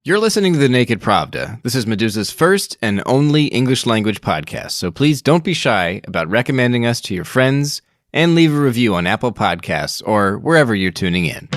You're listening to the Naked Pravda. This is Meduza's first and only English language podcast, so please don't be shy about recommending us to your friends and leave a review on Apple Podcasts or wherever you're tuning in.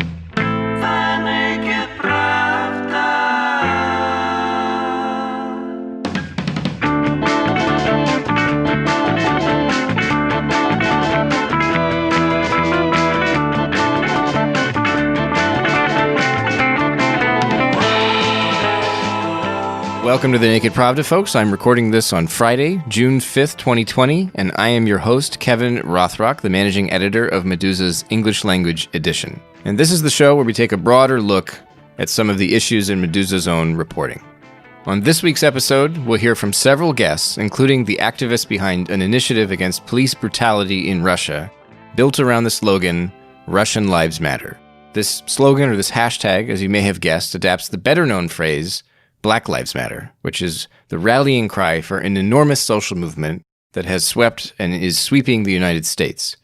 Welcome to the Naked Pravda, folks. I'm recording this on Friday, June 5th, 2020, and I am your host, Kevin Rotrok, the managing editor of Meduza's English language edition. And this is the show where we take a broader look at some of the issues in Meduza's own reporting. On this week's episode, we'll hear from several guests, including the activists behind an initiative against police brutality in Russia, built around the slogan, Russian Lives Matter. This slogan, or this hashtag, as you may have guessed, adapts the better-known phrase, Black Lives Matter, which is the rallying cry for an enormous social movement that has swept and is sweeping the United States.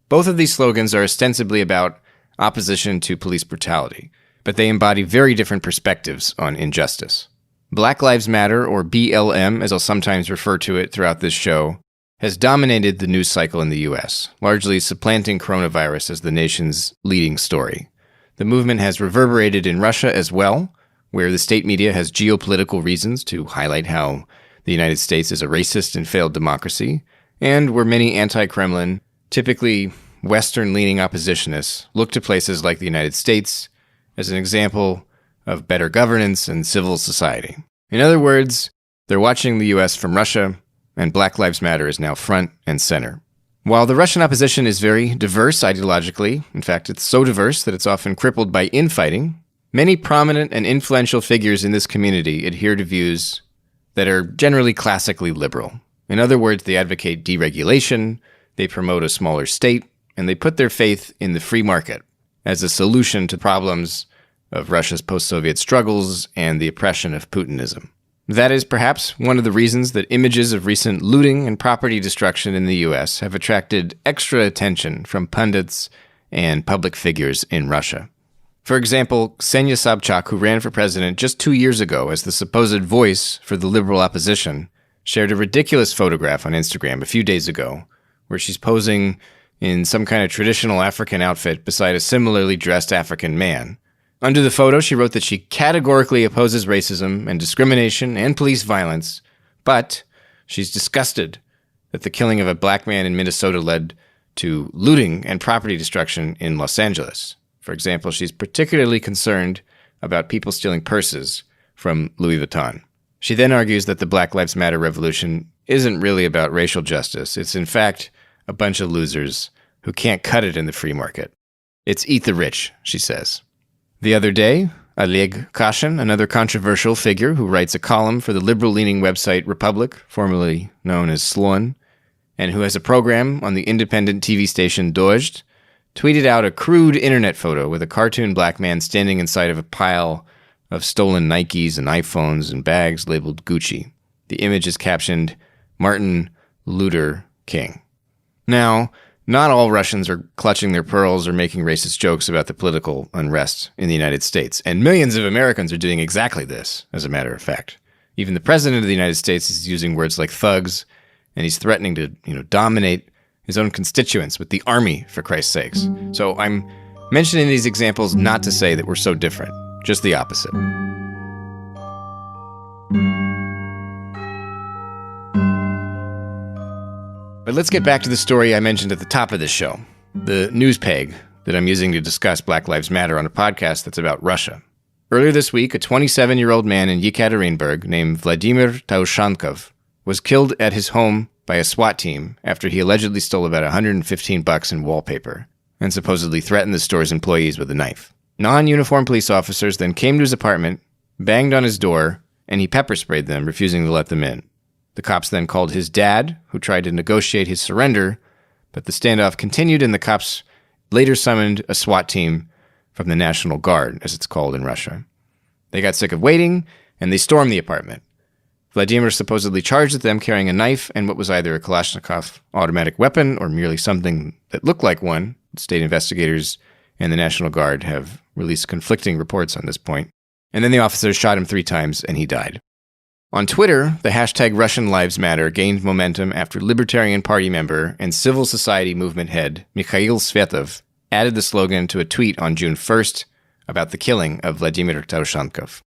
Both of these slogans are ostensibly about opposition to police brutality, but they embody very different perspectives on injustice. Black Lives Matter, or BLM, as I'll sometimes refer to it throughout this show, has dominated the news cycle in the U.S., largely supplanting coronavirus as the nation's leading story. The movement has reverberated in Russia as well, where the state media has geopolitical reasons to highlight how the United States is a racist and failed democracy, and where many anti-Kremlin, typically Western-leaning oppositionists, look to places like the United States as an example of better governance and civil society. In other words, they're watching the U.S. from Russia, and Black Lives Matter is now front and center. While the Russian opposition is very diverse ideologically, in fact, it's so diverse that it's often crippled by infighting, many prominent and influential figures in this community adhere to views that are generally classically liberal. In other words, they advocate deregulation, they promote a smaller state, and they put their faith in the free market as a solution to problems of Russia's post-Soviet struggles and the oppression of Putinism. That is perhaps one of the reasons that images of recent looting and property destruction in the U.S. have attracted extra attention from pundits and public figures in Russia. For example, Ksenia Sobchak, who ran for president just 2 years ago as the supposed voice for the liberal opposition, shared a ridiculous photograph on Instagram a few days ago where she's posing in some kind of traditional African outfit beside a similarly dressed African man. Under the photo, she wrote that she categorically opposes racism and discrimination and police violence, but she's disgusted that the killing of a black man in Minnesota led to looting and property destruction in Los Angeles. For example, she's particularly concerned about people stealing purses from Louis Vuitton. She then argues that the Black Lives Matter revolution isn't really about racial justice. It's in fact a bunch of losers who can't cut it in the free market. It's eat the rich, she says. The other day, Oleg Kashin, another controversial figure who writes a column for the liberal-leaning website Republic, formerly known as Slon, and who has a program on the independent TV station Dozhd, tweeted out a crude internet photo with a cartoon black man standing inside of a pile of stolen Nikes and iPhones and bags labeled Gucci. The image is captioned, Martin Luther King. Now, not all Russians are clutching their pearls or making racist jokes about the political unrest in the United States, and millions of Americans are doing exactly this, as a matter of fact. Even the president of the United States is using words like thugs, and he's threatening to, dominate his own constituents with the army, for Christ's sakes. So I'm mentioning these examples not to say that we're so different, just the opposite. But let's get back to the story I mentioned at the top of this show, the news peg that I'm using to discuss Black Lives Matter on a podcast that's about Russia. Earlier this week, a 27-year-old man in Yekaterinburg named Vladimir Taushankov was killed at his home by a SWAT team after he allegedly stole about $115 in wallpaper and supposedly threatened the store's employees with a knife. Non-uniformed police officers then came to his apartment, banged on his door, and he pepper sprayed them, refusing to let them in. The cops then called his dad, who tried to negotiate his surrender, but the standoff continued and the cops later summoned a SWAT team from the National Guard, as it's called in Russia. They got sick of waiting, and they stormed the apartment. Vladimir supposedly charged with them carrying a knife and what was either a Kalashnikov automatic weapon or merely something that looked like one. State investigators and the National Guard have released conflicting reports on this point. And then the officers shot him 3 times and he died. On Twitter, the hashtag Russian Lives Matter gained momentum after Libertarian Party member and civil society movement head Mihail Svetov added the slogan to a tweet on June 1st about the killing of Vladimir Taushankov.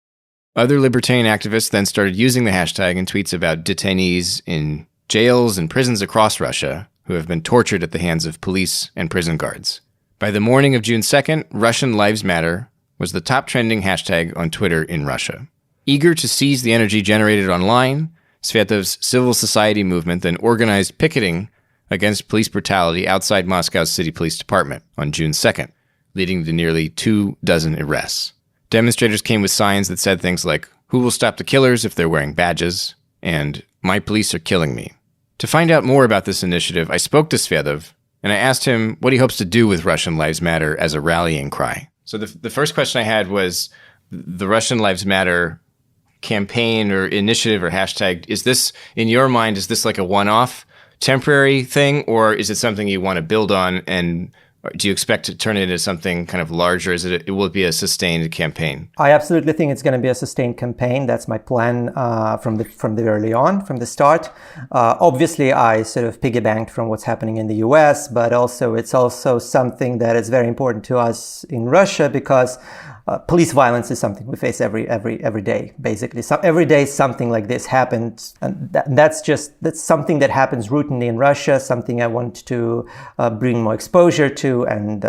Other libertarian activists then started using the hashtag in tweets about detainees in jails and prisons across Russia who have been tortured at the hands of police and prison guards. By the morning of June 2nd, Russian Lives Matter was the top trending hashtag on Twitter in Russia. Eager to seize the energy generated online, Svetov's civil society movement then organized picketing against police brutality outside Moscow's city police department on June 2nd, leading to nearly 24 arrests. Demonstrators came with signs that said things like, "Who will stop the killers if they're wearing badges?" and "My police are killing me." To find out more about this initiative, I spoke to Svetov, and I asked him what he hopes to do with Russian Lives Matter as a rallying cry. So the first question I had was, the Russian Lives Matter campaign or initiative or hashtag, is this, in your mind, is this like a one-off temporary thing, or is it something you want to build on, and do you expect to turn it into something kind of larger? It will be a sustained campaign? I absolutely think it's going to be a sustained campaign. That's my plan from the early on, from the start. Obviously, I sort of piggybacked from what's happening in the US, but it's also something that is very important to us in Russia because police violence is something we face every day, basically. So every day something like this happens, and that's something that happens routinely in Russia, something I want to bring more exposure to, and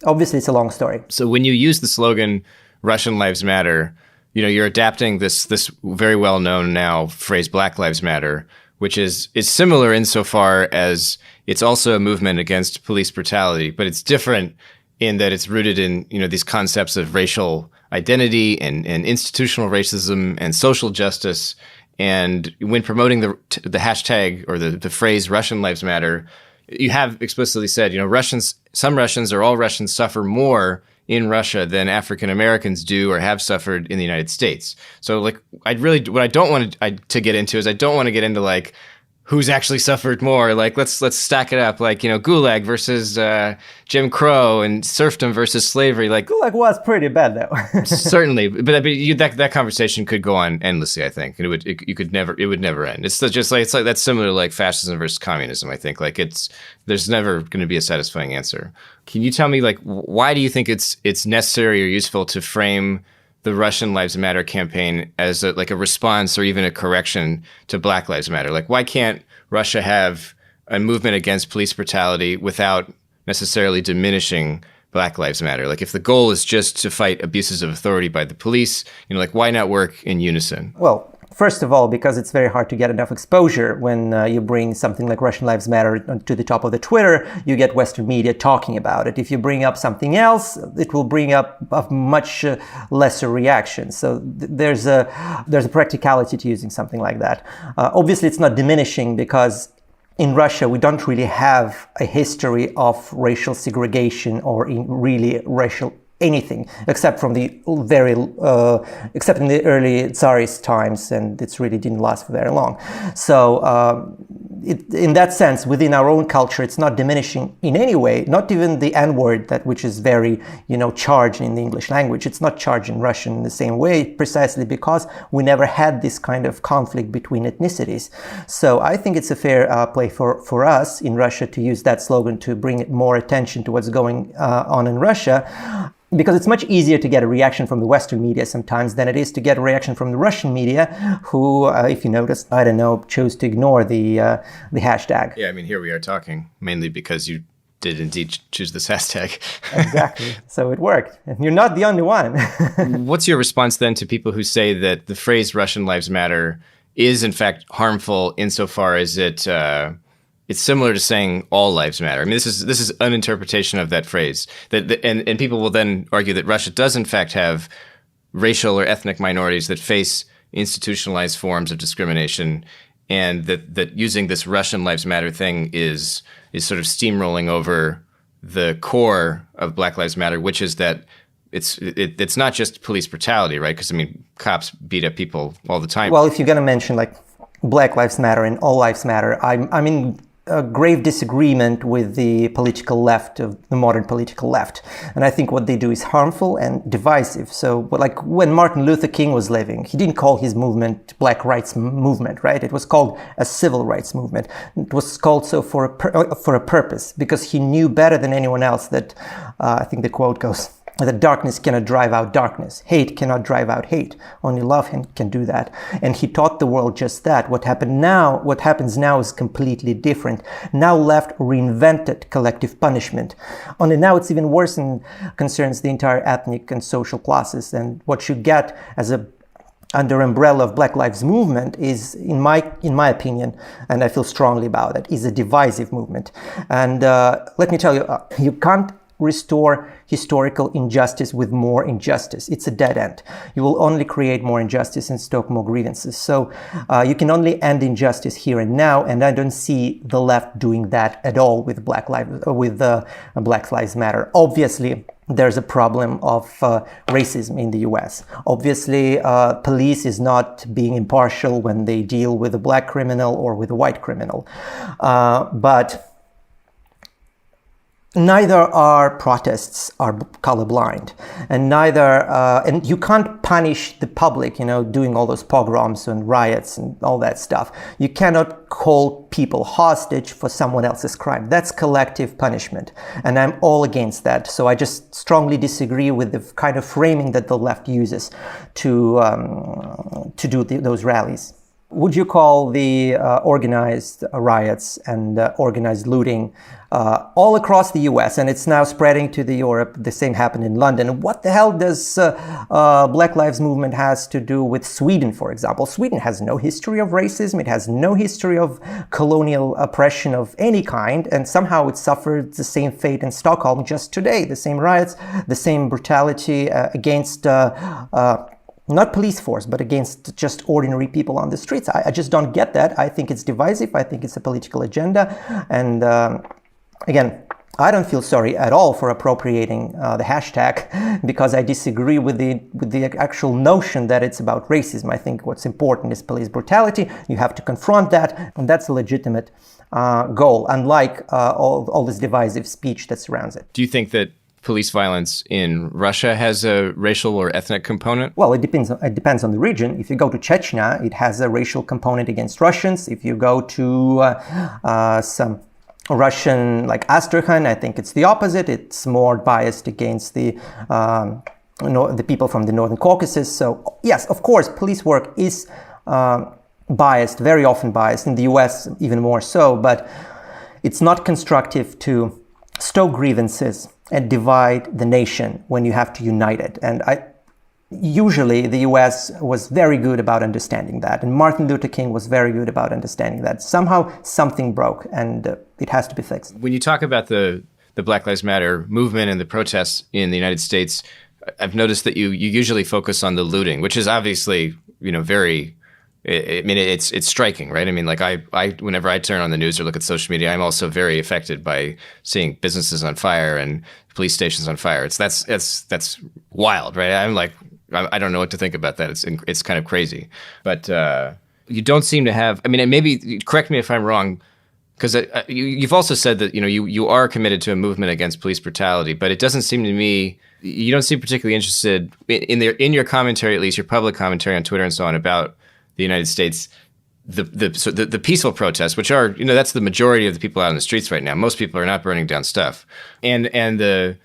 obviously it's a long story. So when you use the slogan Russian Lives Matter, you're adapting this very well-known now phrase Black Lives Matter, which is similar insofar as it's also a movement against police brutality, but it's different in that it's rooted in, these concepts of racial identity and institutional racism and social justice. And when promoting the hashtag or the phrase Russian Lives Matter, you have explicitly said, some Russians or all Russians suffer more in Russia than African Americans do or have suffered in the United States. So what I don't want to get into is I don't want to get into like, who's actually suffered more? Like, let's stack it up. Like, Gulag versus Jim Crow and serfdom versus slavery. Like, Gulag was pretty bad, though. Certainly, but that conversation could go on endlessly. I think it would never end. It's like that's similar to like fascism versus communism. I think like there's never going to be a satisfying answer. Can you tell me like why do you think it's necessary or useful to frame the Russian Lives Matter campaign as a response or even a correction to Black Lives Matter? Like, why can't Russia have a movement against police brutality without necessarily diminishing Black Lives Matter? Like, if the goal is just to fight abuses of authority by the police, why not work in unison? Well, first of all, because it's very hard to get enough exposure when you bring something like Russian Lives Matter to the top of the Twitter, you get Western media talking about it. If you bring up something else, it will bring up a much lesser reaction. So there's a practicality to using something like that. Obviously, it's not diminishing because in Russia, we don't really have a history of racial segregation or really racial anything except from except in the early Tsarist times, and it really didn't last for very long. So in that sense, within our own culture, it's not diminishing in any way, not even the N-word, which is very, charged in the English language. It's not charged in Russian in the same way, precisely because we never had this kind of conflict between ethnicities. So I think it's a fair play for us in Russia to use that slogan to bring more attention to what's going on in Russia. Because it's much easier to get a reaction from the Western media sometimes than it is to get a reaction from the Russian media, who, if you notice, chose to ignore the hashtag. Yeah, here we are talking, mainly because you did indeed choose this hashtag. Exactly. So it worked. And you're not the only one. What's your response then to people who say that the phrase Russian Lives Matter is in fact harmful insofar as it's similar to saying all lives matter? This is an interpretation of that phrase. And people will then argue that Russia does in fact have racial or ethnic minorities that face institutionalized forms of discrimination, and that using this Russian Lives Matter thing is sort of steamrolling over the core of Black Lives Matter, which is that it's not just police brutality, right? Because cops beat up people all the time. Well, if you're going to mention like Black Lives Matter and all lives matter, a grave disagreement with the political left, of the modern political left. And I think what they do is harmful and divisive. So like when Martin Luther King was living, he didn't call his movement Black Rights Movement, right? It was called a civil rights movement. It was called so for a purpose, because he knew better than anyone else that, I think the quote goes, that darkness cannot drive out darkness. Hate cannot drive out hate. Only love can do that. And he taught the world just that. What happens now is completely different. Now left reinvented collective punishment. Only now it's even worse and concerns the entire ethnic and social classes. And what you get as a under umbrella of Black Lives Movement is, in my opinion, and I feel strongly about it, is a divisive movement. And let me tell you, you can't restore historical injustice with more injustice. It's a dead end. You will only create more injustice and stoke more grievances. So you can only end injustice here and now, and I don't see the left doing that at all with Black Lives Matter. Obviously, there's a problem of racism in the US. Obviously, police is not being impartial when they deal with a black criminal or with a white criminal. But neither our protests are colorblind, and and you can't punish the public, doing all those pogroms and riots and all that stuff. You cannot hold people hostage for someone else's crime. That's collective punishment, and I'm all against that. So I just strongly disagree with the kind of framing that the left uses to do those rallies. Would you call the organized riots and organized looting all across the US, and it's now spreading to the Europe? The same happened in London. What the hell does Black Lives Movement has to do with Sweden, for example? Sweden has no history of racism. It has no history of colonial oppression of any kind, and somehow it suffered the same fate in Stockholm just today. The same riots, the same brutality against not police force, but against just ordinary people on the streets. I just don't get that. I think it's divisive. I think it's a political agenda. And again, I don't feel sorry at all for appropriating the hashtag, because I disagree with the actual notion that it's about racism. I think what's important is police brutality. You have to confront that, and that's a legitimate goal, unlike all this divisive speech that surrounds it. Do you think that police violence in Russia has a racial or ethnic component? Well, it depends on the region. If you go to Chechnya, it has a racial component against Russians. If you go to some Russian, like Astrakhan, I think it's the opposite. It's more biased against the people from the Northern Caucasus. So yes, of course, police work is biased, very often biased, in the US even more so, but it's not constructive to stoke grievances and divide the nation when you have to unite it. And usually the US was very good about understanding that, and Martin Luther King was very good about understanding that. Somehow something broke, and it has to be fixed. When you talk about the Black Lives Matter movement and the protests in the United States, I've noticed that you usually focus on the looting, which is obviously, very, I mean, it's striking, right? I mean, like I whenever I turn on the news or look at social media, I'm also very affected by seeing businesses on fire and police stations on fire. That's wild, right? I'm like, I don't know what to think about that. It's kind of crazy, but you don't seem to have. I mean, and maybe correct me if I'm wrong, because you've also said that you are committed to a movement against police brutality, but it doesn't seem to me you don't seem particularly interested in your commentary, at least your public commentary on Twitter and so on, about the United States, the peaceful protests, which are that's the majority of the people out in the streets right now. Most people are not burning down stuff, and the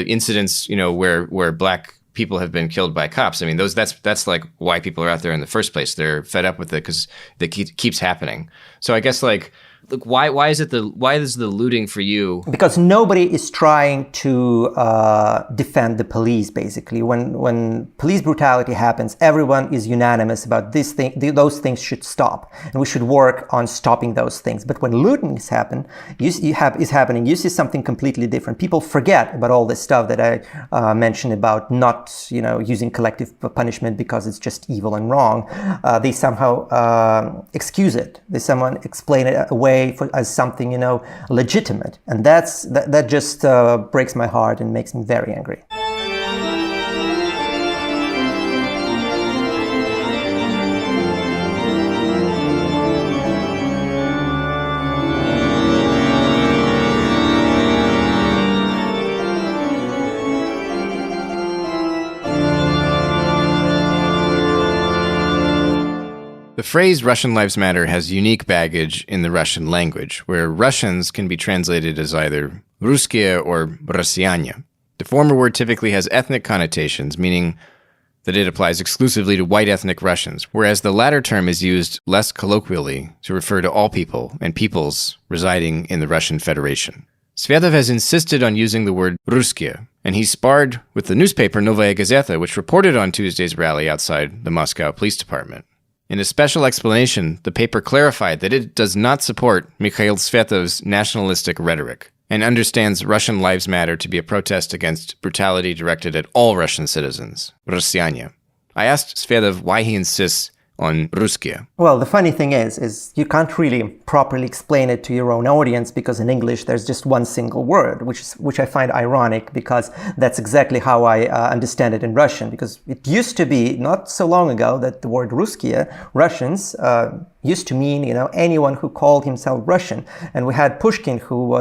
incidents where black people have been killed by cops. I mean, that's like why people are out there in the first place. They're fed up with it because it keeps happening. So I guess look, why is the looting for you? Because nobody is trying to defend the police. Basically, when police brutality happens, everyone is unanimous about this thing. Those things should stop, and we should work on stopping those things. But when looting is happening, you see something completely different. People forget about all this stuff that I mentioned about not using collective punishment because it's just evil and wrong. They somehow excuse it. They somehow explain it away as something legitimate, and that just breaks my heart and makes me very angry. The phrase Russian Lives Matter has unique baggage in the Russian language, where Russians can be translated as either «русские» or «россияне». The former word typically has ethnic connotations, meaning that it applies exclusively to white ethnic Russians, whereas the latter term is used less colloquially to refer to all people and peoples residing in the Russian Federation. Svetov has insisted on using the word «русские», and he sparred with the newspaper Novaya Gazeta, which reported on Tuesday's rally outside the Moscow Police Department. In a special explanation, the paper clarified that it does not support Mihail Svetov's nationalistic rhetoric and understands Russian Lives Matter to be a protest against brutality directed at all Russian citizens, россияне. I asked Svetov why he insists on «русские». Well, the funny thing is you can't really properly explain it to your own audience because in English there's just one single word, which I find ironic because that's exactly how I understand it in Russian. Because it used to be not so long ago that the word «русские», Russians, used to mean anyone who called himself Russian. And we had Pushkin, who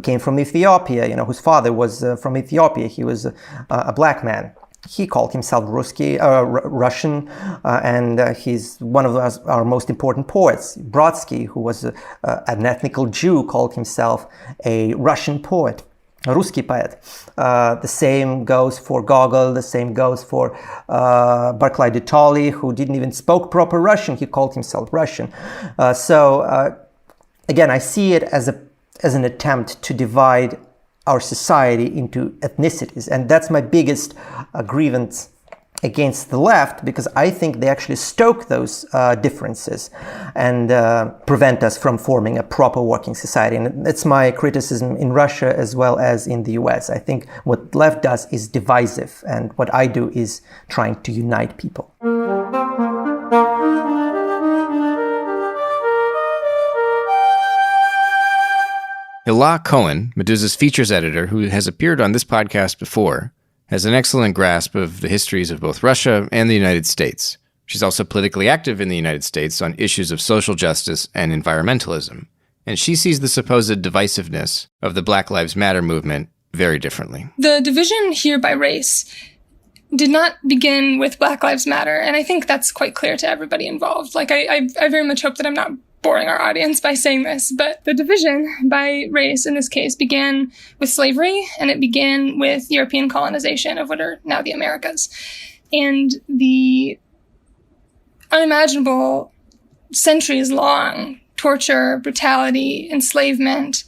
came from Ethiopia, whose father was from Ethiopia. He was a black man. He called himself Russian, and he's one of our most important poets. Brodsky, who was an ethnical Jew, called himself a Russian poet, a Русский poet. The same goes for Gogol, the same goes for Barclay de Tolly, who didn't even spoke proper Russian. He called himself Russian. Again, I see it as an attempt to divide our society into ethnicities. And that's my biggest grievance against the left, because I think they actually stoke those differences and prevent us from forming a proper working society. And it's my criticism in Russia as well as in the US. I think what left does is divisive, and what I do is trying to unite people. Hila Cohen, Meduza's features editor, who has appeared on this podcast before, has an excellent grasp of the histories of both Russia and the United States. She's also politically active in the United States on issues of social justice and environmentalism, and she sees the supposed divisiveness of the Black Lives Matter movement very differently. The division here by race did not begin with Black Lives Matter, and I think that's quite clear to everybody involved. I very much hope that I'm not boring our audience by saying this, but the division by race in this case began with slavery, and it began with European colonization of what are now the Americas. And the unimaginable centuries-long torture, brutality, enslavement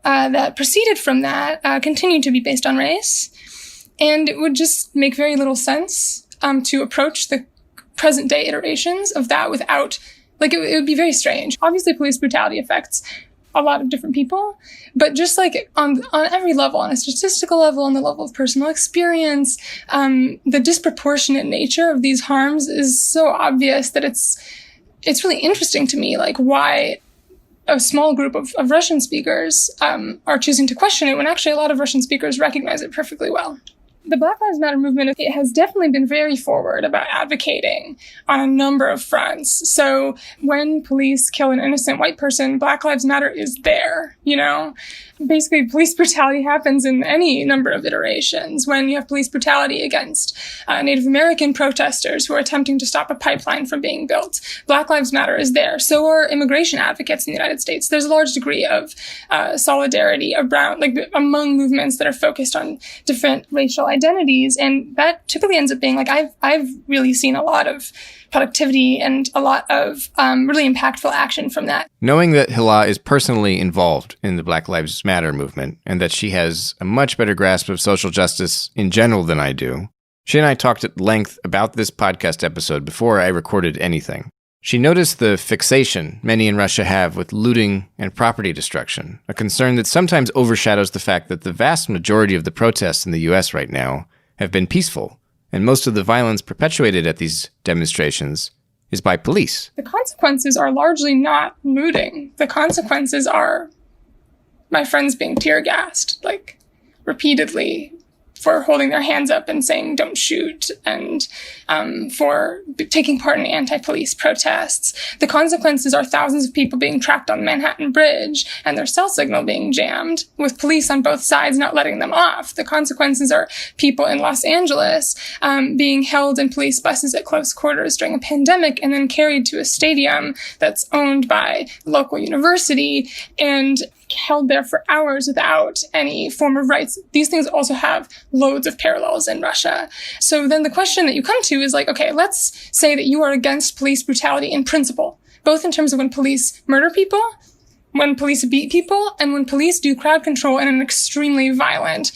that proceeded from that continued to be based on race. And it would just make very little sense to approach the present-day iterations of that without it would be very strange. Obviously, police brutality affects a lot of different people, but just on every level, on a statistical level, on the level of personal experience, the disproportionate nature of these harms is so obvious that it's really interesting to me, why a small group of Russian speakers are choosing to question it when actually a lot of Russian speakers recognize it perfectly well. The Black Lives Matter movement, it has definitely been very forward about advocating on a number of fronts. So when police kill an innocent white person, Black Lives Matter is there, Basically, police brutality happens in any number of iterations. When you have police brutality against Native American protesters who are attempting to stop a pipeline from being built, Black Lives Matter is there. So are immigration advocates in the United States. There's a large degree of solidarity among movements that are focused on different racial identities, and that typically ends up being I've really seen a lot of productivity and a lot of really impactful action from that. Knowing that Hila is personally involved in the Black Lives Matter movement and that she has a much better grasp of social justice in general than I do, she and I talked at length about this podcast episode before I recorded anything. She noticed the fixation many in Russia have with looting and property destruction, a concern that sometimes overshadows the fact that the vast majority of the protests in the US right now have been peaceful, and most of the violence perpetuated at these demonstrations is by police. The consequences are largely not looting. The consequences are my friends being tear gassed, repeatedly, for holding their hands up and saying, don't shoot, and for taking part in anti-police protests. The consequences are thousands of people being trapped on Manhattan Bridge and their cell signal being jammed, with police on both sides not letting them off. The consequences are people in Los Angeles being held in police buses at close quarters during a pandemic and then carried to a stadium that's owned by local university and held there for hours without any form of rights. These things also have loads of parallels in Russia. So then the question that you come to is like, okay, let's say that you are against police brutality in principle, both in terms of when police murder people, when police beat people, and when police do crowd control in an extremely violent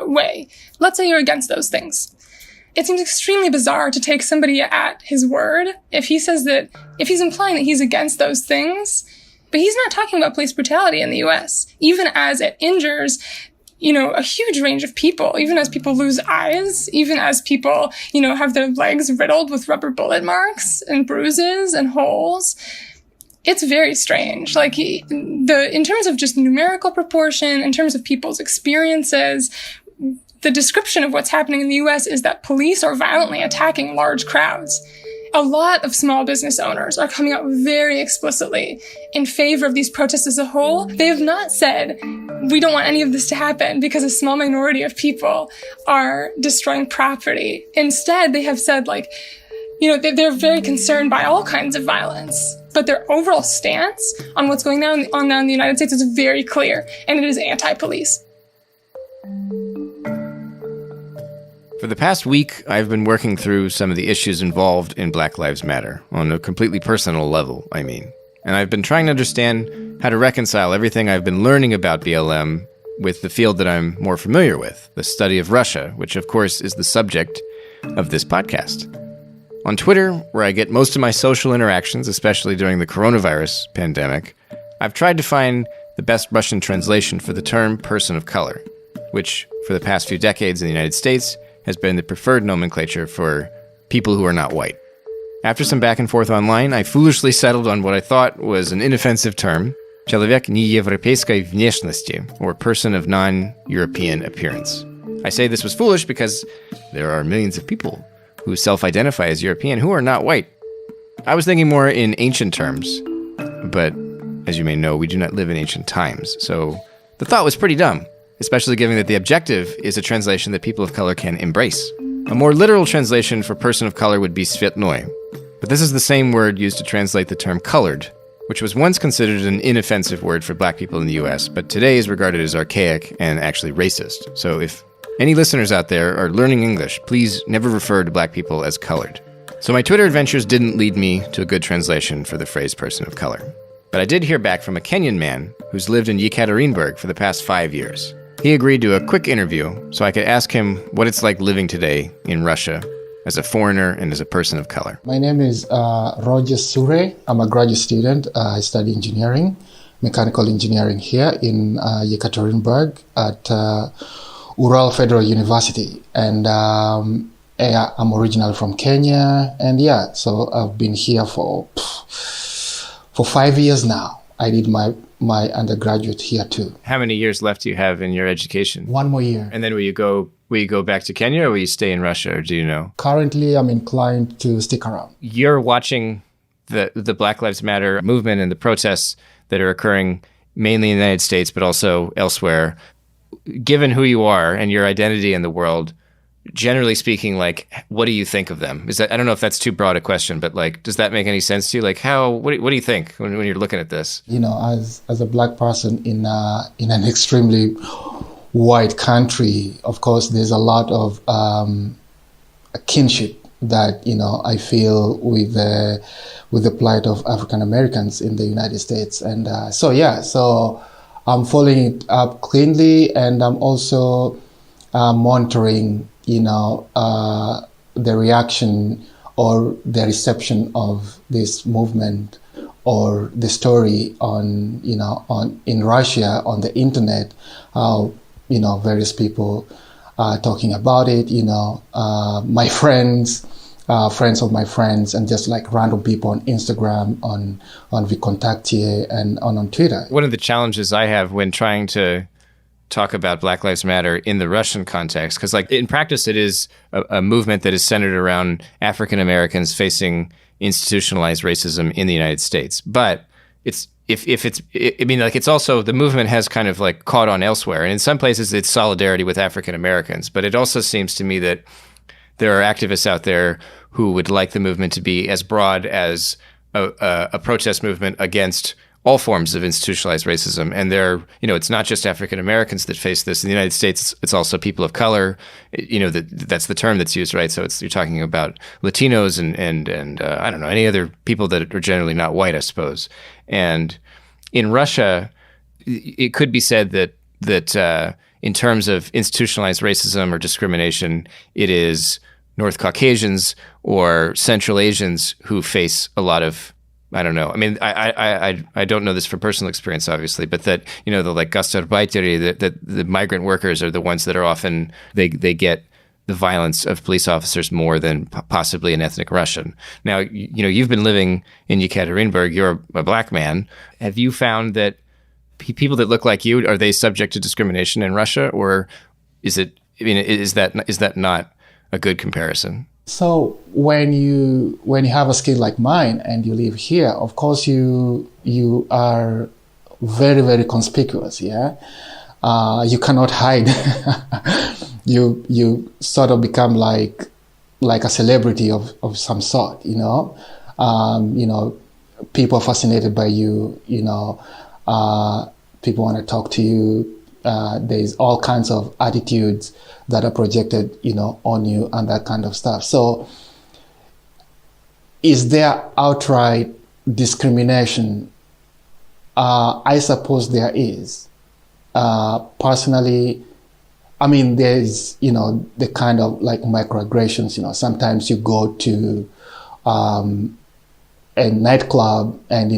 way. Let's say you're against those things. It seems extremely bizarre to take somebody at his word if he says that, if he's implying that he's against those things. But he's not talking about police brutality in the US, even as it injures, a huge range of people, even as people lose eyes, even as people, have their legs riddled with rubber bullet marks and bruises and holes. It's very strange. Like in terms of just numerical proportion, in terms of people's experiences, the description of what's happening in the US is that police are violently attacking large crowds. A lot of small business owners are coming out very explicitly in favor of these protests as a whole. They have not said, we don't want any of this to happen because a small minority of people are destroying property. Instead, they have said, they're very concerned by all kinds of violence. But their overall stance on what's going on now in the United States is very clear, and it is anti-police. For the past week, I've been working through some of the issues involved in Black Lives Matter, on a completely personal level, I mean. And I've been trying to understand how to reconcile everything I've been learning about BLM with the field that I'm more familiar with, the study of Russia, which of course is the subject of this podcast. On Twitter, where I get most of my social interactions, especially during the coronavirus pandemic, I've tried to find the best Russian translation for the term person of color, which for the past few decades in the United States has been the preferred nomenclature for people who are not white. After some back and forth online, I foolishly settled on what I thought was an inoffensive term, человек неевропейской внешности, or person of non-European appearance. I say this was foolish because there are millions of people who self-identify as European who are not white. I was thinking more in ancient terms, but as you may know, we do not live in ancient times, so the thought was pretty dumb, especially given that the objective is a translation that people of color can embrace. A more literal translation for person of color would be svetnoy, but this is the same word used to translate the term colored, which was once considered an inoffensive word for black people in the US, but today is regarded as archaic and actually racist. So if any listeners out there are learning English, please never refer to black people as colored. So my Twitter adventures didn't lead me to a good translation for the phrase person of color. But I did hear back from a Kenyan man who's lived in Yekaterinburg for the past 5 years. He agreed to a quick interview so I could ask him what it's like living today in Russia as a foreigner and as a person of color. My name is Roджерс Сурэ. I'm a graduate student. I study engineering, mechanical engineering here in Yekaterinburg at Ural Federal University. And I'm originally from Kenya. And so I've been here for 5 years now. I did my undergraduate here too. How many years left do you have in your education? 1 more year. And then will you go back to Kenya, or will you stay in Russia, or do you know? Currently, I'm inclined to stick around. You're watching the Black Lives Matter movement and the protests that are occurring mainly in the United States, but also elsewhere. Given who you are and your identity in the world, generally speaking, what do you think of them? I don't know if that's too broad a question, but does that make any sense to you? What do you think when you're looking at this? As a black person in an extremely white country, of course, there's a lot of kinship that I feel with the plight of African Americans in the United States, and so I'm following it up cleanly, and I'm also monitoring the reaction or the reception of this movement or the story in Russia on the internet, how various people are talking about it, my friends of my friends, and just random people on Instagram, on VKontakte, and on Twitter. One of the challenges I have when trying to talk about Black Lives Matter in the Russian context, because like in practice, it is a movement that is centered around African Americans facing institutionalized racism in the United States. But it's it's also, the movement has kind of like caught on elsewhere. And in some places it's solidarity with African Americans. But it also seems to me that there are activists out there who would like the movement to be as broad as a protest movement against all forms of institutionalized racism. And it's not just African Americans that face this. In the United States, it's also people of color. That's the term that's used, right? So you're talking about Latinos and I don't know, any other people that are generally not white, I suppose. And in Russia, it could be said that in terms of institutionalized racism or discrimination, it is North Caucasians or Central Asians who face a lot of, I don't know. I mean, I don't know this from personal experience, obviously, but that, the like gastarbeiteri, that the migrant workers are the ones that are often, they get the violence of police officers more than possibly an ethnic Russian. Now, you've been living in Yekaterinburg, you're a black man. Have you found that people that look like you, are they subject to discrimination in Russia, or is that not a good comparison? So when you have a skill like mine and you live here, of course you are very, very conspicuous. Yeah, you cannot hide. you sort of become like a celebrity of some sort. People are fascinated by you. People want to talk to you. There's all kinds of attitudes that are projected, on you and that kind of stuff. So is there outright discrimination? I suppose there is. Personally, I mean, there's, the kind of like microaggressions, sometimes you go to a nightclub and,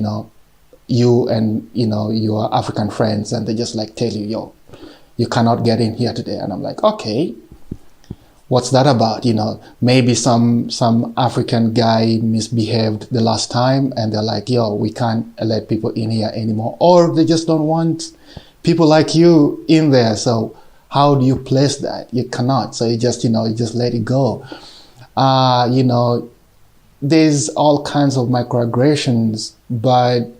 you and, your African friends, and they just like tell you, yo, you cannot get in here today. And I'm like, okay, what's that about? Maybe some African guy misbehaved the last time and they're like, yo, we can't let people in here anymore. Or they just don't want people like you in there. So how do you place that? You cannot. So you just let it go. There's all kinds of microaggressions, but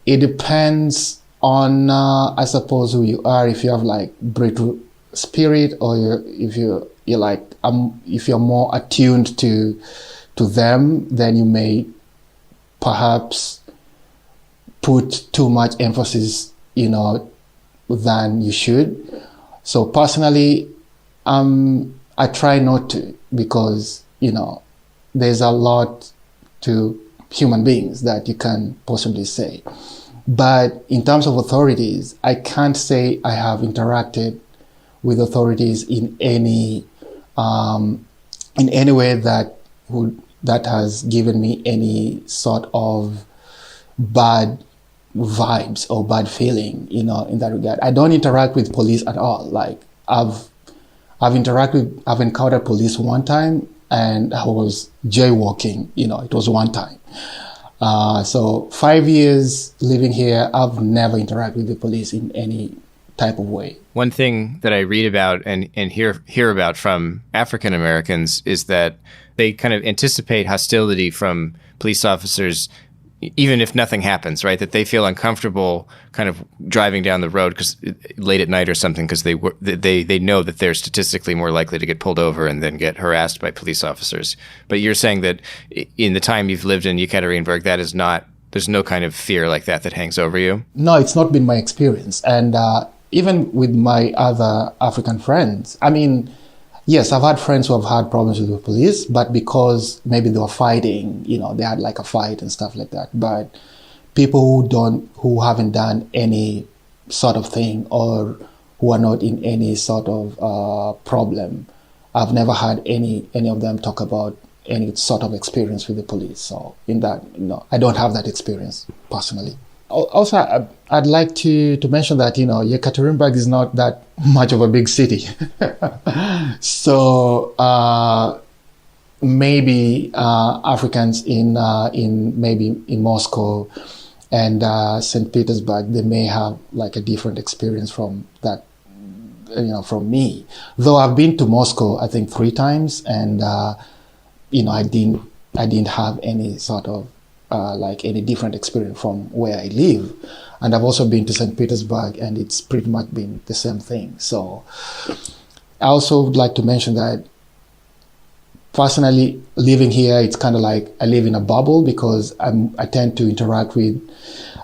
it depends on, I suppose, who you are. If you have like brutal spirit, or if you're more attuned to them, then you may perhaps put too much emphasis, than you should. So personally, I try not to, because there's a lot to human beings that you can possibly say. But in terms of authorities, I can't say I have interacted with authorities in any way that has given me any sort of bad vibes or bad feeling, in that regard. I don't interact with police at all. Like I've encountered police one time, and I was jaywalking, it was one time. So 5 years living here, I've never interacted with the police in any type of way. One thing that I read about and hear about from African Americans is that they kind of anticipate hostility from police officers, even if nothing happens, right? That they feel uncomfortable kind of driving down the road late at night or something, because they know that they're statistically more likely to get pulled over and then get harassed by police officers. But you're saying that in the time you've lived in Yekaterinburg, there's no kind of fear like that hangs over you? No, it's not been my experience. And even with my other African friends, I mean, yes, I've had friends who have had problems with the police, but because maybe they were fighting, they had like a fight and stuff like that. But people who haven't done any sort of thing, or who are not in any sort of problem, I've never had any of them talk about any sort of experience with the police. So in that, I don't have that experience personally. Also, I'd like to mention that, Yekaterinburg is not that much of a big city. So maybe Africans in Moscow and St. Petersburg, they may have like a different experience from that, from me. Though I've been to Moscow, I think 3 times, and I didn't have any sort of like any different experience from where I live. And I've also been to St. Petersburg, and it's pretty much been the same thing. So I also would like to mention that personally, living here, it's kind of like I live in a bubble, because I tend to interact with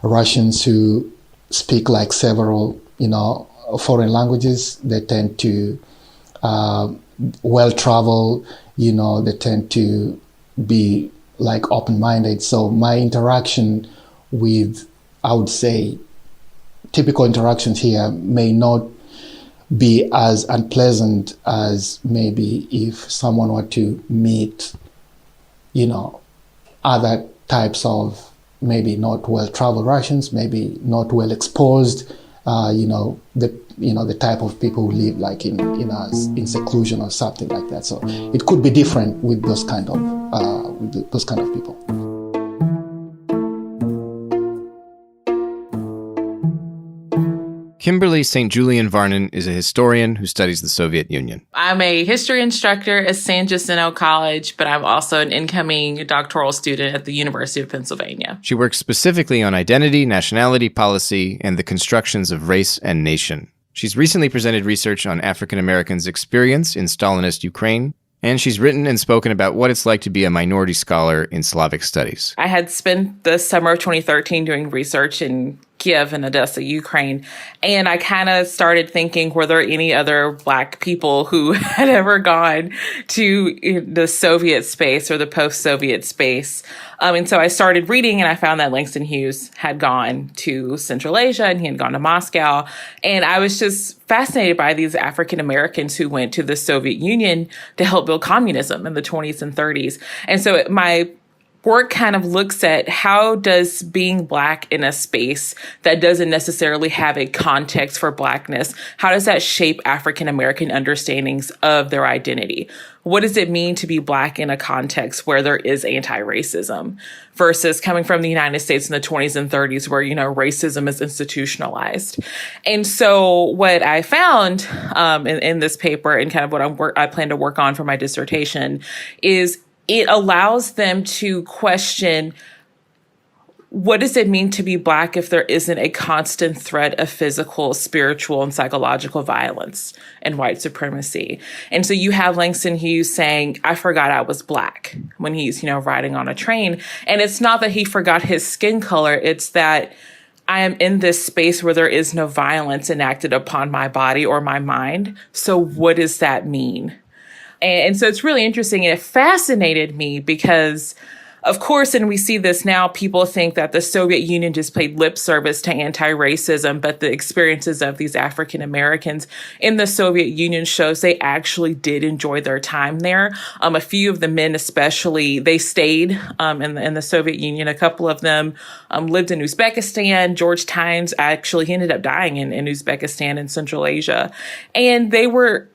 Russians who speak like several, foreign languages. They tend to well-travel, they tend to be like open-minded. So my interaction with, I would say, typical interactions here may not be as unpleasant as maybe if someone were to meet, other types of maybe not well-traveled Russians, maybe not well-exposed, the type of people who live like in seclusion or something like that. So it could be different with those kind of people. Kimberli Sent Julian-Vārnon is a historian who studies the Soviet Union. I'm a history instructor at San Jacinto College, but I'm also an incoming doctoral student at the University of Pennsylvania. She works specifically on identity, nationality policy, and the constructions of race and nation. She's recently presented research on African Americans' experience in Stalinist Ukraine, and she's written and spoken about what it's like to be a minority scholar in Slavic studies. I had spent the summer of 2013 doing research in Kiev and Odessa, Ukraine, and I kind of started thinking, were there any other Black people who had ever gone to the Soviet space or the post-Soviet space? And so I started reading, and I found that Langston Hughes had gone to Central Asia, and he had gone to Moscow. And I was just fascinated by these African Americans who went to the Soviet Union to help build communism in the 20s and 30s. And so my work kind of looks at how does being Black in a space that doesn't necessarily have a context for Blackness, how does that shape African American understandings of their identity? What does it mean to be Black in a context where there is anti-racism versus coming from the United States in the 20s and 30s where, racism is institutionalized? And so what I found in this paper and kind of what I plan to work on for my dissertation is it allows them to question, what does it mean to be Black if there isn't a constant threat of physical, spiritual, and psychological violence and white supremacy? And so you have Langston Hughes saying, I forgot I was Black when he's, riding on a train. And it's not that he forgot his skin color. It's that I am in this space where there is no violence enacted upon my body or my mind. So what does that mean? And so it's really interesting. And it fascinated me because, of course, and we see this now, people think that the Soviet Union just paid lip service to anti-racism, but the experiences of these African Americans in the Soviet Union shows they actually did enjoy their time there. A few of the men especially, they stayed in the Soviet Union. A couple of them lived in Uzbekistan. George Tynes, he ended up dying in Uzbekistan in Central Asia. And they were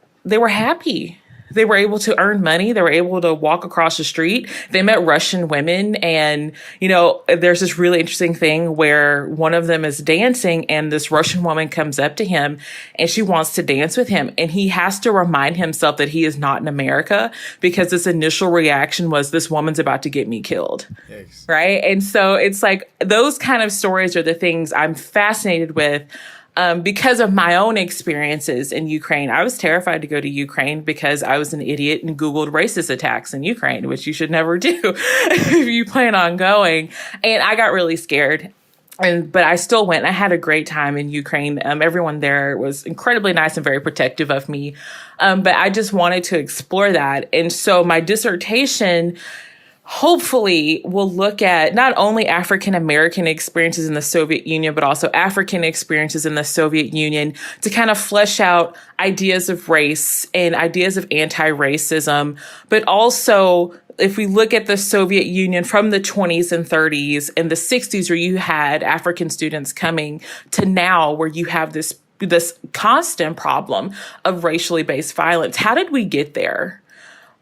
happy. They were able to earn money. They were able to walk across the street. They met Russian women. And, there's this really interesting thing where one of them is dancing and this Russian woman comes up to him and she wants to dance with him. And he has to remind himself that he is not in America because his initial reaction was, this woman's about to get me killed. Yikes. Right. And so it's like those kind of stories are the things I'm fascinated with. Because of my own experiences in Ukraine. I was terrified to go to Ukraine because I was an idiot and Googled racist attacks in Ukraine, which you should never do if you plan on going. And I got really scared. But I still went. I had a great time in Ukraine. Everyone there was incredibly nice and very protective of me. But I just wanted to explore that. And so my dissertation hopefully will look at not only African American experiences in the Soviet Union, but also African experiences in the Soviet Union to kind of flesh out ideas of race and ideas of anti-racism. But also, if we look at the Soviet Union from the 20s and 30s and the 60s, where you had African students coming, to now where you have this constant problem of racially based violence. How did we get there?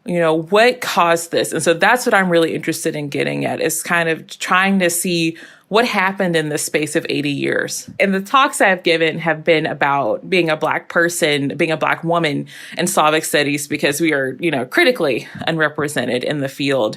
what caused this? And so that's what I'm really interested in getting at, is kind of trying to see what happened in the space of 80 years. And the talks I've given have been about being a Black person, being a Black woman in Slavic studies, because we are, critically unrepresented in the field.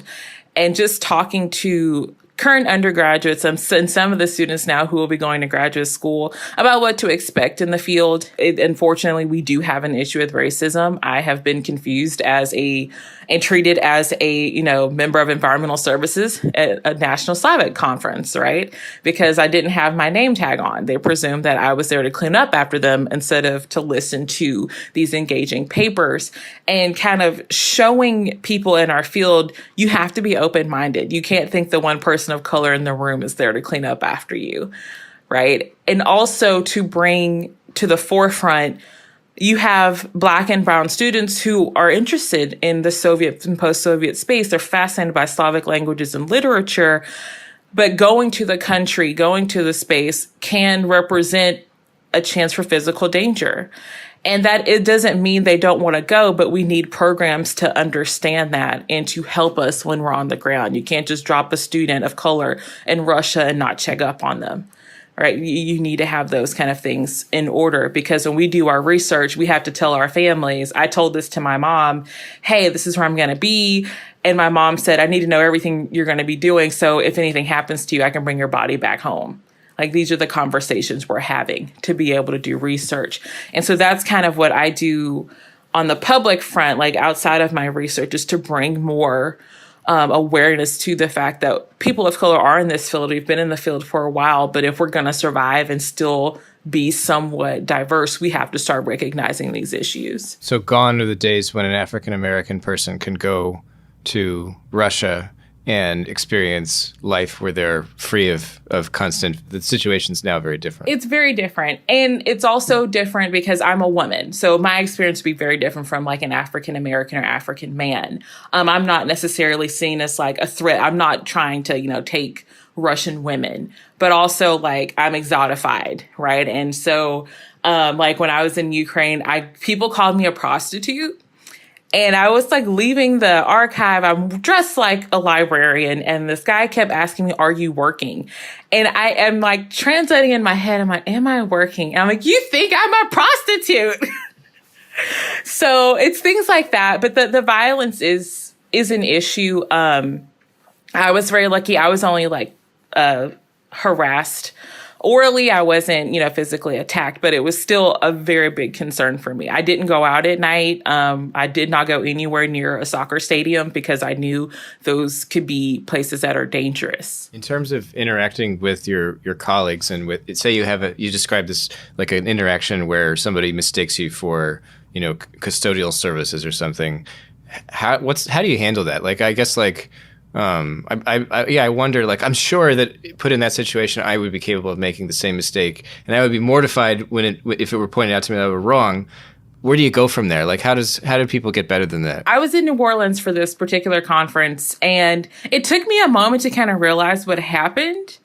And just talking to current undergraduates and some of the students now who will be going to graduate school about what to expect in the field. Unfortunately, we do have an issue with racism. I have been confused and treated as a, member of environmental services at a National Slavic conference, right? Because I didn't have my name tag on. They presumed that I was there to clean up after them instead of to listen to these engaging papers, and kind of showing people in our field, you have to be open-minded. You can't think the one person of color in the room is there to clean up after you, right? And also to bring to the forefront, you have Black and brown students who are interested in the Soviet and post-Soviet space. They're fascinated by Slavic languages and literature, but going to the country, going to the space can represent a chance for physical danger. And that it doesn't mean they don't want to go, but we need programs to understand that and to help us when we're on the ground. You can't just drop a student of color in Russia and not check up on them, right? You need to have those kind of things in order, because when we do our research, we have to tell our families. I told this to my mom, hey, this is where I'm going to be. And my mom said, I need to know everything you're going to be doing, so if anything happens to you, I can bring your body back home. Like, these are the conversations we're having to be able to do research. And so that's kind of what I do on the public front, like outside of my research, is to bring more awareness to the fact that people of color are in this field. We've been in the field for a while, but if we're going to survive and still be somewhat diverse, we have to start recognizing these issues. So gone are the days when an African-American person can go to Russia and experience life where they're free of constant. The situation's now very different. It's very different. And it's also different because I'm a woman. So my experience would be very different from like an African American or African man. I'm not necessarily seen as like a threat. I'm not trying to, take Russian women, but also like I'm exotified, right? And so like when I was in Ukraine, people called me a prostitute. And I was like leaving the archive. I'm dressed like a librarian. And this guy kept asking me, are you working? And I am like translating in my head. I'm like, am I working? And I'm like, you think I'm a prostitute? So it's things like that. But the violence is an issue. I was very lucky. I was only like harassed orally. I wasn't, physically attacked, but it was still a very big concern for me. I didn't go out at night. I did not go anywhere near a soccer stadium because I knew those could be places that are dangerous. In terms of interacting with your colleagues, and with, say you described this like an interaction where somebody mistakes you for, custodial services or something. How do you handle that? Like, I guess like, I wonder, like, I'm sure that put in that situation, I would be capable of making the same mistake, and I would be mortified if it were pointed out to me that I were wrong. Where do you go from there? Like, how do people get better than that? I was in New Orleans for this particular conference, and it took me a moment to kind of realize what happened.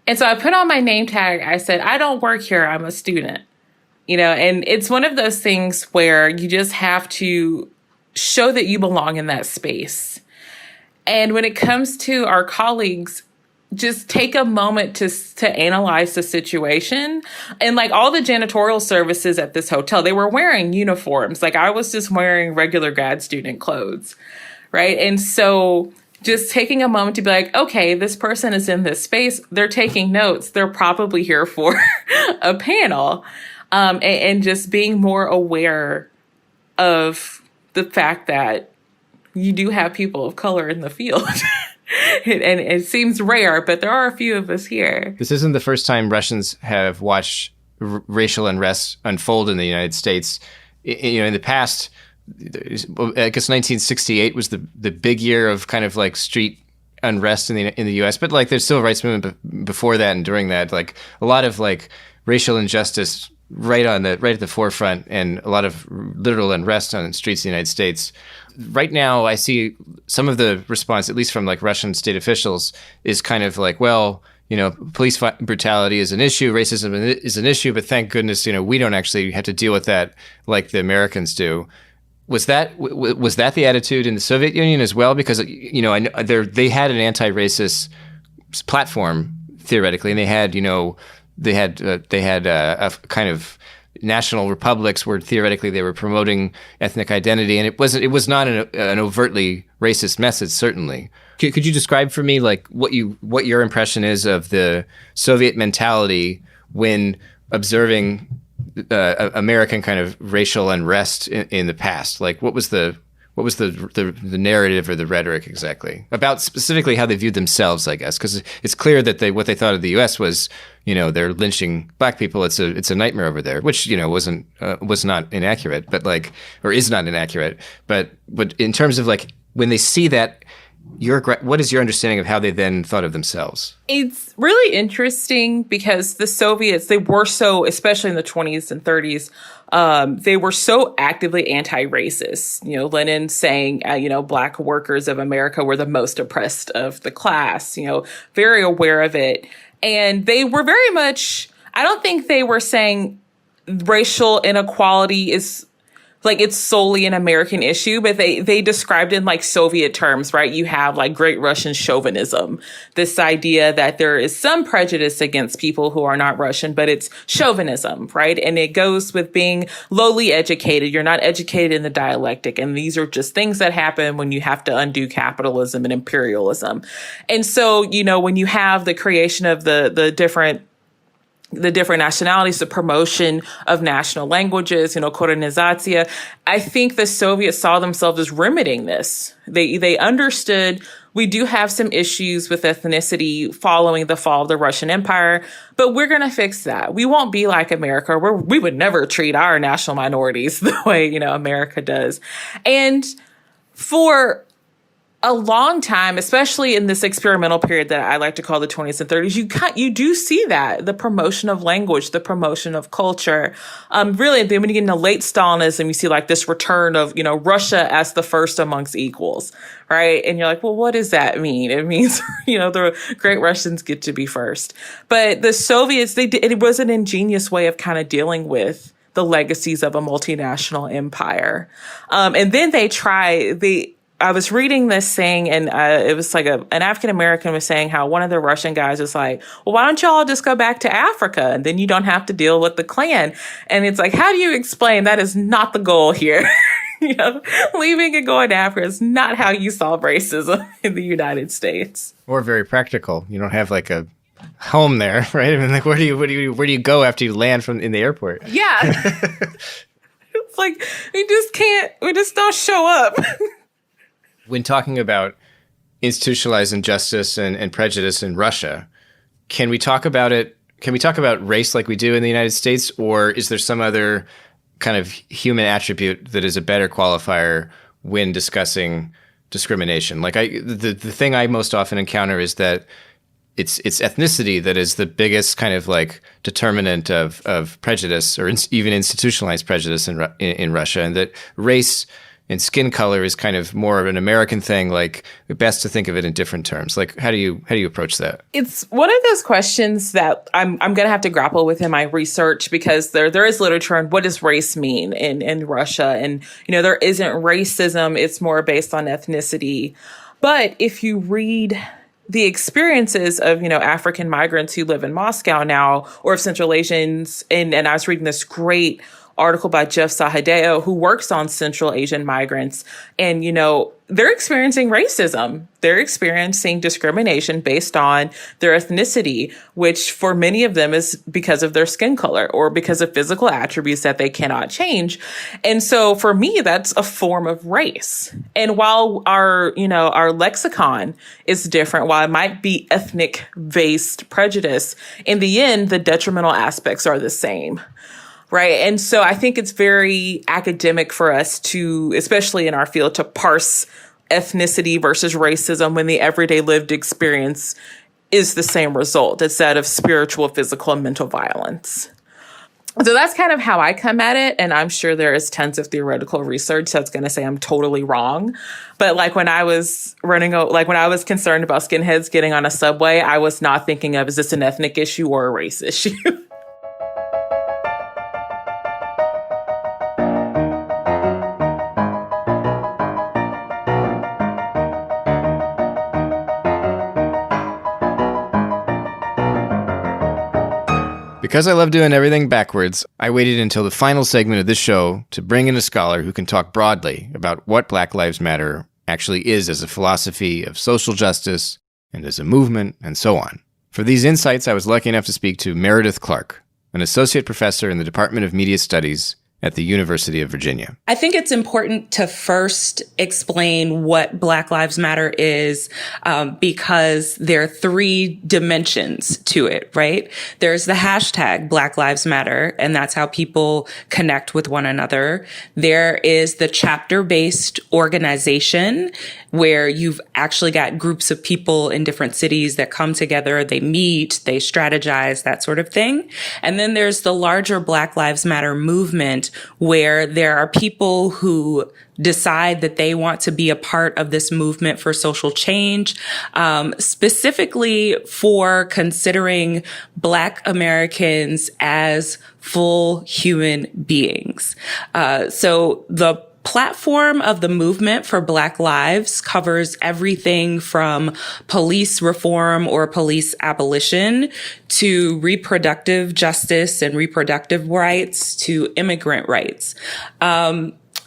And so I put on my name tag. I said, I don't work here. I'm a student, and it's one of those things where you just have to show that you belong in that space. And when it comes to our colleagues, just take a moment to analyze the situation. And like all the janitorial services at this hotel, they were wearing uniforms. Like I was just wearing regular grad student clothes, right? And so just taking a moment to be like, okay, this person is in this space. They're taking notes. They're probably here for a panel. And just being more aware of the fact that you do have people of color in the field. And it seems rare, but there are a few of us here. This isn't the first time Russians have watched racial unrest unfold in the United States. In the past, I guess 1968 was the big year of kind of like street unrest in the U.S., but like there's civil rights movement before that and during that, like a lot of like racial injustice right at the forefront, and a lot of literal unrest on the streets of the United States. Right now, I see some of the response, at least from like Russian state officials, is kind of like, well, police brutality is an issue, racism is an issue, but thank goodness, we don't actually have to deal with that like the Americans do. Was that the attitude in the Soviet Union as well? Because I know they had an anti-racist platform theoretically, and they had a kind of national republics where theoretically they were promoting ethnic identity, and it was not an overtly racist message. Certainly, could you describe for me like what your impression is of the Soviet mentality when observing American kind of racial unrest in the past? Like, what was the narrative or the rhetoric exactly about specifically how they viewed themselves? I guess because it's clear that what they thought of the U.S. was, they're lynching black people. It's a nightmare over there, which was not inaccurate, but or is not inaccurate. But in terms of like when they see that, what is your understanding of how they then thought of themselves? It's really interesting because the Soviets, they were so, especially in the 20s and 30s, they were so actively anti-racist. Lenin saying, black workers of America were the most oppressed of the class, very aware of it. And they were very much, I don't think they were saying racial inequality is like it's solely an American issue, but they described it in like Soviet terms, right? You have like Great Russian chauvinism, this idea that there is some prejudice against people who are not Russian, but it's chauvinism, right? And it goes with being lowly educated. You're not educated in the dialectic. And these are just things that happen when you have to undo capitalism and imperialism. And so, when you have the creation of the different nationalities, the promotion of national languages, korenizatsiya, I think the Soviets saw themselves as remedying this. They understood we do have some issues with ethnicity following the fall of the Russian Empire, but we're going to fix that. We won't be like America. We would never treat our national minorities the way, America does. And for a long time, especially in this experimental period that I like to call the 20s and 30s, you do see that, the promotion of language, the promotion of culture. Really, then when you get into late Stalinism, you see like this return of, Russia as the first amongst equals, right? And you're like, well, what does that mean? It means, the great Russians get to be first. But the Soviets, it was an ingenious way of kind of dealing with the legacies of a multinational empire. And then I was reading this thing, and it was like an African-American was saying how one of the Russian guys was like, well, why don't y'all just go back to Africa? And then you don't have to deal with the Klan. And it's like, how do you explain that is not the goal here? Leaving and going to Africa is not how you solve racism in the United States. Or very practical. You don't have like a home there, right? I mean, like, where do you go after you land in the airport? Yeah. It's like, we just don't show up. When talking about institutionalized injustice and prejudice in Russia, can we talk about it? Can we talk about race like we do in the United States, or is there some other kind of human attribute that is a better qualifier when discussing discrimination? Like the thing I most often encounter is that it's ethnicity that is the biggest kind of like determinant of prejudice or even institutionalized prejudice in Russia, and that race and skin color is kind of more of an American thing. Like, best to think of it in different terms. Like, how do you approach that? It's one of those questions that I'm going to have to grapple with in my research, because there is literature on what does race mean in Russia. And, there isn't racism. It's more based on ethnicity. But if you read the experiences of, African migrants who live in Moscow now, or of Central Asians, and I was reading this great article by Jeff Sahadeo, who works on Central Asian migrants. And, they're experiencing racism. They're experiencing discrimination based on their ethnicity, which for many of them is because of their skin color or because of physical attributes that they cannot change. And so for me, that's a form of race. And while our lexicon is different, while it might be ethnic-based prejudice, in the end, the detrimental aspects are the same. Right. And so I think it's very academic for us to, especially in our field, to parse ethnicity versus racism when the everyday lived experience is the same result. It's that of spiritual, physical, and mental violence. So that's kind of how I come at it. And I'm sure there is tons of theoretical research that's going to say I'm totally wrong. But like when I was when I was concerned about skinheads getting on a subway, I was not thinking of, is this an ethnic issue or a race issue? Because I love doing everything backwards, I waited until the final segment of this show to bring in a scholar who can talk broadly about what Black Lives Matter actually is as a philosophy of social justice and as a movement and so on. For these insights, I was lucky enough to speak to Meredith Clark, an associate professor in the Department of Media Studies at the University of Virginia. I think it's important to first explain what Black Lives Matter is, because there are three dimensions to it, right? There's the hashtag Black Lives Matter, and that's how people connect with one another. There is the chapter-based organization, where you've actually got groups of people in different cities that come together, they meet, they strategize, that sort of thing. And then there's the larger Black Lives Matter movement, where there are people who decide that they want to be a part of this movement for social change, specifically for considering Black Americans as full human beings. So the platform of the movement for Black Lives covers everything from police reform or police abolition to reproductive justice and reproductive rights to immigrant rights.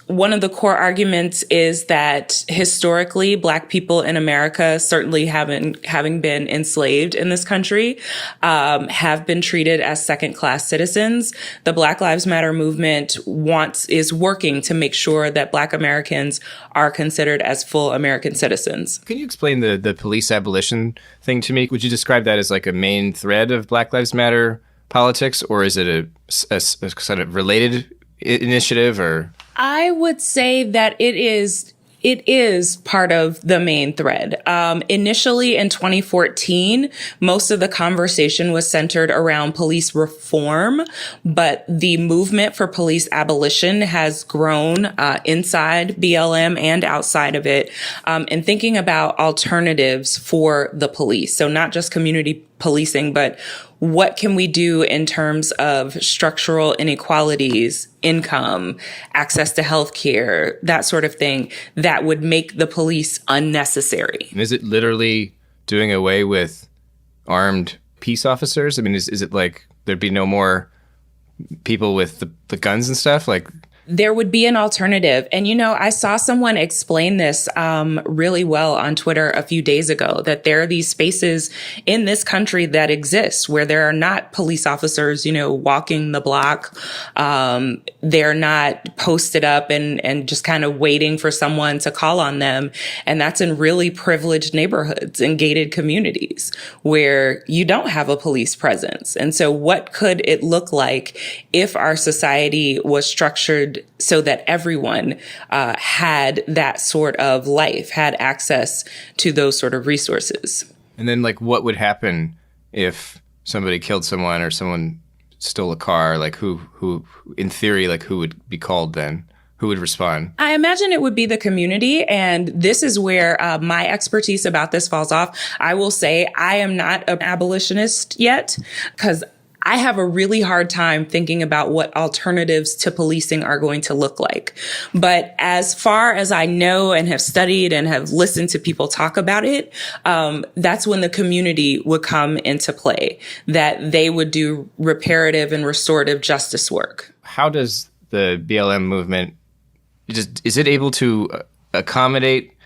One of the core arguments is that historically, Black people in America, certainly having been enslaved in this country, have been treated as second-class citizens. The Black Lives Matter movement is working to make sure that Black Americans are considered as full American citizens. Can you explain the police abolition thing to me? Would you describe that as like a main thread of Black Lives Matter politics, or is it a sort of related initiative, or? I would say that it is part of the main thread. Initially in 2014, most of the conversation was centered around police reform, but the movement for police abolition has grown inside BLM and outside of it, and thinking about alternatives for the police. So not just community policing, but what can we do in terms of structural inequalities, income, access to healthcare, that sort of thing, that would make the police unnecessary? And is it literally doing away with armed peace officers? I mean, is it like there'd be no more people with the guns and stuff? Like, there would be an alternative. And, I saw someone explain this really well on Twitter a few days ago, that there are these spaces in this country that exist where there are not police officers, walking the block. They're not posted up and just kind of waiting for someone to call on them. And that's in really privileged neighborhoods and gated communities where you don't have a police presence. And so what could it look like if our society was structured so that everyone had that sort of life, had access to those sort of resources? And then, like, what would happen if somebody killed someone or someone stole a car? Like, who in theory, like, who would be called then? Who would respond? I imagine it would be the community. And this is where my expertise about this falls off. I will say I am not an abolitionist yet, because I have a really hard time thinking about what alternatives to policing are going to look like. But as far as I know and have studied and have listened to people talk about it, that's when the community would come into play, that they would do reparative and restorative justice work. How does the BLM movement, is it able to accommodate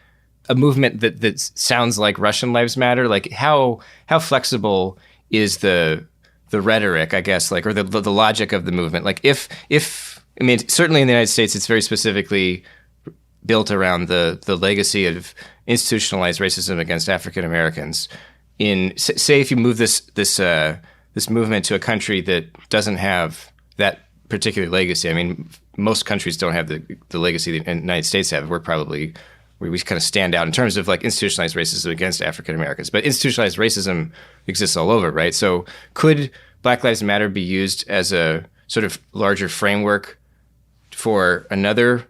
a movement that sounds like Russian Lives Matter? Like, how flexible is the rhetoric, I guess, like, or the logic of the movement? Like, if I mean, certainly in the United States, it's very specifically built around the legacy of institutionalized racism against African Americans. Say if you move this movement to a country that doesn't have that particular legacy. I mean, most countries don't have the legacy the United States have. We kind of stand out in terms of like institutionalized racism against African Americans. But institutionalized racism exists all over, right? So could Black Lives Matter be used as a sort of larger framework for another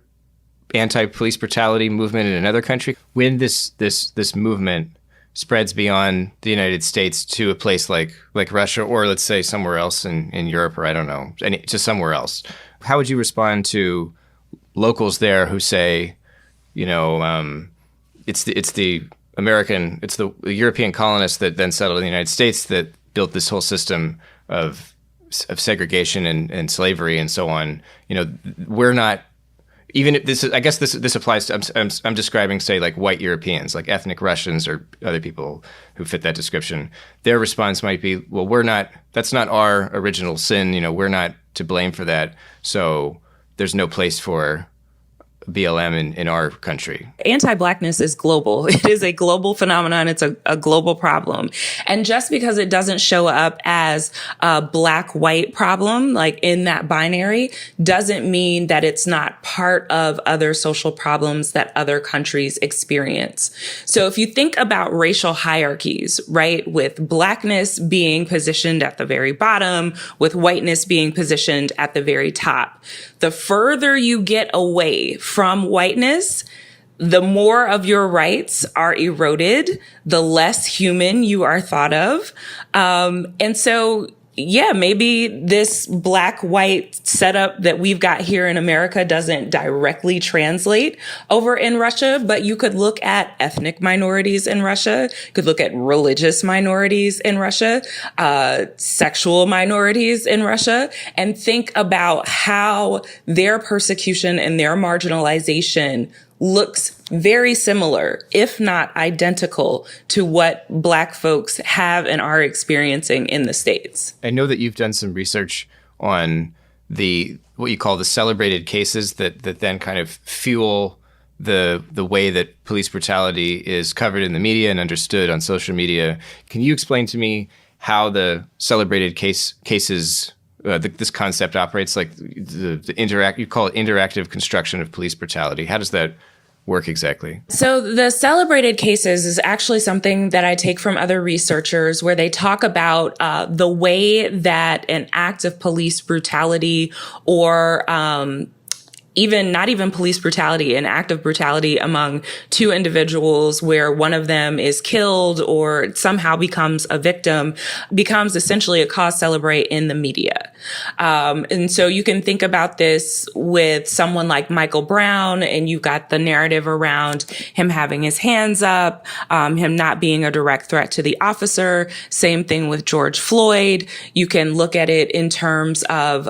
anti-police brutality movement in another country? When this movement spreads beyond the United States to a place like Russia, or let's say somewhere else in Europe, or I don't know, to somewhere else, how would you respond to locals there who say, it's the European colonists that then settled in the United States that built this whole system of of segregation and slavery and so on, we're not. Even if I guess this applies to, I'm describing, say, like white Europeans, like ethnic Russians or other people who fit that description. Their response might be, well, that's not our original sin. We're not to blame for that. So there's no place for BLM in our country. Anti-Blackness is global. It is a global phenomenon. It's a global problem. And just because it doesn't show up as a black-white problem, like in that binary, doesn't mean that it's not part of other social problems that other countries experience. So if you think about racial hierarchies, right, with Blackness being positioned at the very bottom, with whiteness being positioned at the very top, the further you get away from whiteness, the more of your rights are eroded, the less human you are thought of. And so, yeah, maybe this black-white setup that we've got here in America doesn't directly translate over in Russia, but you could look at ethnic minorities in Russia, you could look at religious minorities in Russia, sexual minorities in Russia, and think about how their persecution and their marginalization looks very similar, if not identical, to what Black folks have and are experiencing in the States. I know that you've done some research on what you call the celebrated cases that then kind of fuel the way that police brutality is covered in the media and understood on social media. Can you explain to me how the celebrated cases this concept operates, like you call it interactive construction of police brutality? How does that work exactly? So the celebrated cases is actually something that I take from other researchers, where they talk about the way that an act of police brutality or not even police brutality, an act of brutality among two individuals where one of them is killed or somehow becomes a victim, becomes essentially a cause celebrate in the media. And so you can think about this with someone like Michael Brown, and you've got the narrative around him having his hands up, him not being a direct threat to the officer. Same thing with George Floyd. You can look at it in terms of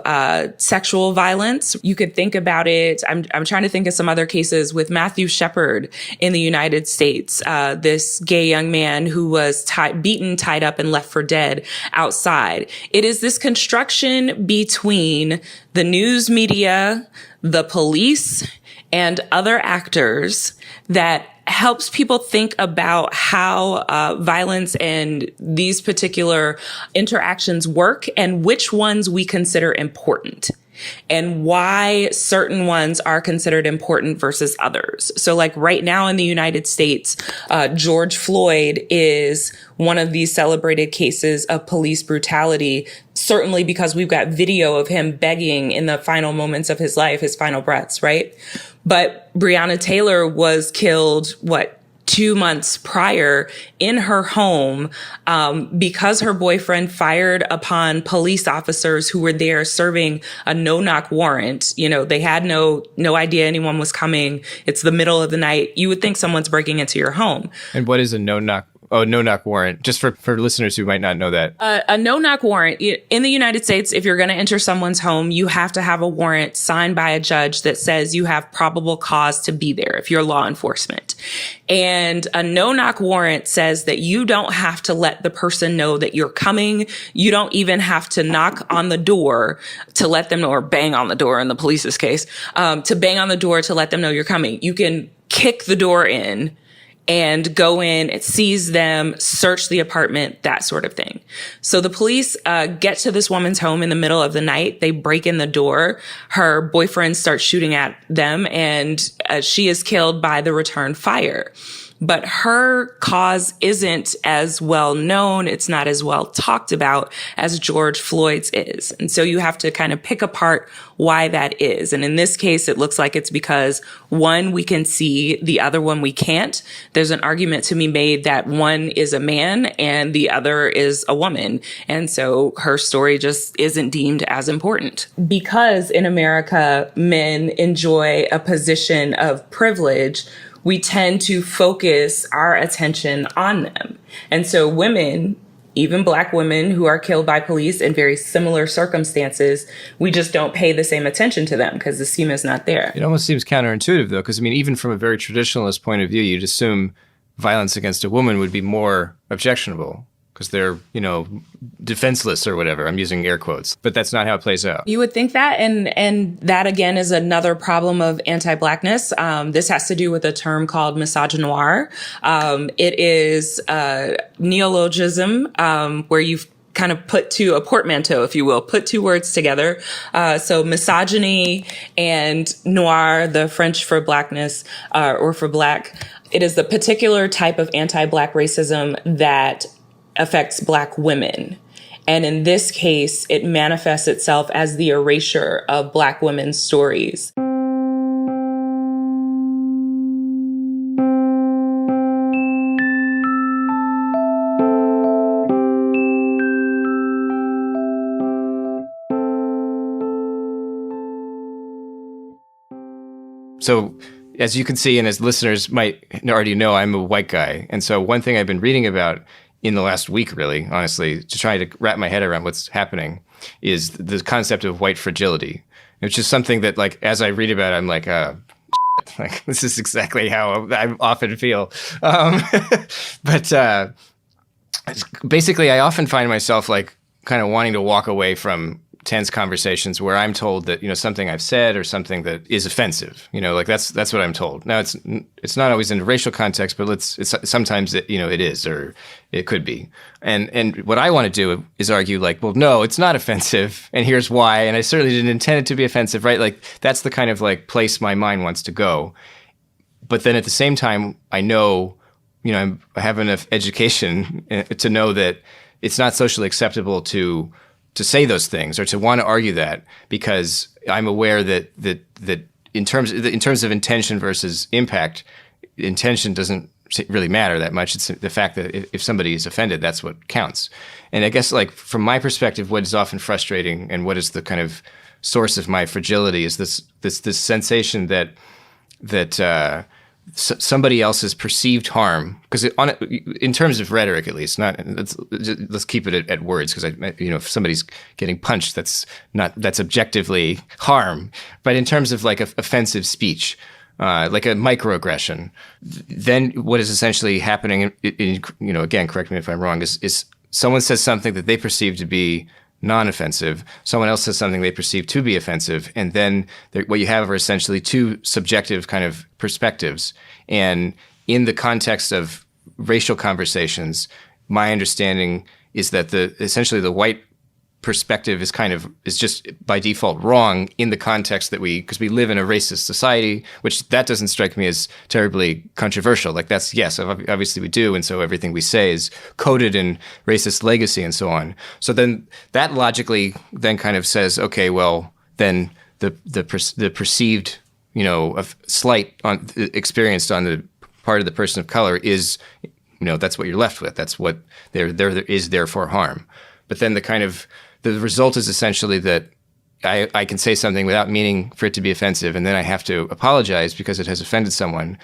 sexual violence. You could think about it. I'm trying to think of some other cases with Matthew Shepard in the United States, this gay young man who was beaten, tied up, and left for dead outside. It is this construction between the news media, the police, and other actors that helps people think about how violence and these particular interactions work and which ones we consider important and why certain ones are considered important versus others. So like right now in the United States, George Floyd is one of these celebrated cases of police brutality, certainly because we've got video of him begging in the final moments of his life, his final breaths, right? But Breonna Taylor was killed, 2 months prior in her home, because her boyfriend fired upon police officers who were there serving a no-knock warrant. They had no idea anyone was coming. It's the middle of the night. You would think someone's breaking into your home. And what is a no-knock? Oh, no-knock warrant, just for listeners who might not know that. A no-knock warrant. In the United States, if you're going to enter someone's home, you have to have a warrant signed by a judge that says you have probable cause to be there if you're law enforcement. And a no-knock warrant says that you don't have to let the person know that you're coming. You don't even have to knock on the door to let them know, or bang on the door in the police's case, to bang on the door to let them know you're coming. You can kick the door in and go in, seize them, search the apartment, that sort of thing. So the police get to this woman's home in the middle of the night. They break in the door. Her boyfriend starts shooting at them, and she is killed by the return fire. But her cause isn't as well known. It's not as well talked about as George Floyd's is. And so you have to kind of pick apart why that is. And in this case, it looks like it's because one, we can see, the other one we can't. There's an argument to be made that one is a man and the other is a woman. And so her story just isn't deemed as important. Because in America, men enjoy a position of privilege, we tend to focus our attention on them. And so women even Black women who are killed by police in very similar circumstances, we just don't pay the same attention to them because the schema is not there. It almost seems counterintuitive, though, because, I mean, even from a very traditionalist point of view, you'd assume violence against a woman would be more objectionable because they're, defenseless or whatever. I'm using air quotes, but that's not how it plays out. You would think that. And that, again, is another problem of anti-Blackness. This has to do with a term called misogynoir. It is a neologism where you've kind of put a portmanteau, if you will, put two words together. So misogyny and noir, the French for Blackness, or for Black. It is the particular type of anti-Black racism that affects Black women. And in this case, it manifests itself as the erasure of Black women's stories. So, as you can see, and as listeners might already know, I'm a white guy. And so one thing I've been reading about in the last week, really, honestly, to try to wrap my head around what's happening, is the concept of white fragility, which is something that, like, as I read about it, I'm like, like, this is exactly how I often feel. But basically, I often find myself, like, kind of wanting to walk away from tense conversations where I'm told that, something I've said or something that is offensive, like that's what I'm told. Now it's not always in a racial context, but it's sometimes it is, or it could be. And what I want to do is argue like, well, no, it's not offensive. And here's why. And I certainly didn't intend it to be offensive, right? Like that's the kind of like place my mind wants to go. But then at the same time, I know, I have enough education to know that it's not socially acceptable to say those things or to want to argue that, because I'm aware that in terms of intention versus impact, intention doesn't really matter that much. It's the fact that if somebody is offended, that's what counts. And I guess, like, from my perspective, what is often frustrating and what is the kind of source of my fragility is this sensation that somebody else's perceived harm, because in terms of rhetoric, at least, let's keep it at words, because if somebody's getting punched, that's objectively harm. But in terms of like offensive speech, like a microaggression, then what is essentially happening, again, correct me if I'm wrong, is someone says something that they perceive to be non-offensive, someone else says something they perceive to be offensive, and then what you have are essentially two subjective kind of perspectives. And in the context of racial conversations, my understanding is that essentially the white perspective is just by default wrong in the context that because we live in a racist society, which that doesn't strike me as terribly controversial. Like yes, obviously we do. And so everything we say is coded in racist legacy and so on. So then that logically then kind of says, okay, well, then the perceived, slight experienced on the part of the person of color is, that's what you're left with. That's what there is therefore harm. But then the result is essentially that I can say something without meaning for it to be offensive, and then I have to apologize because it has offended someone.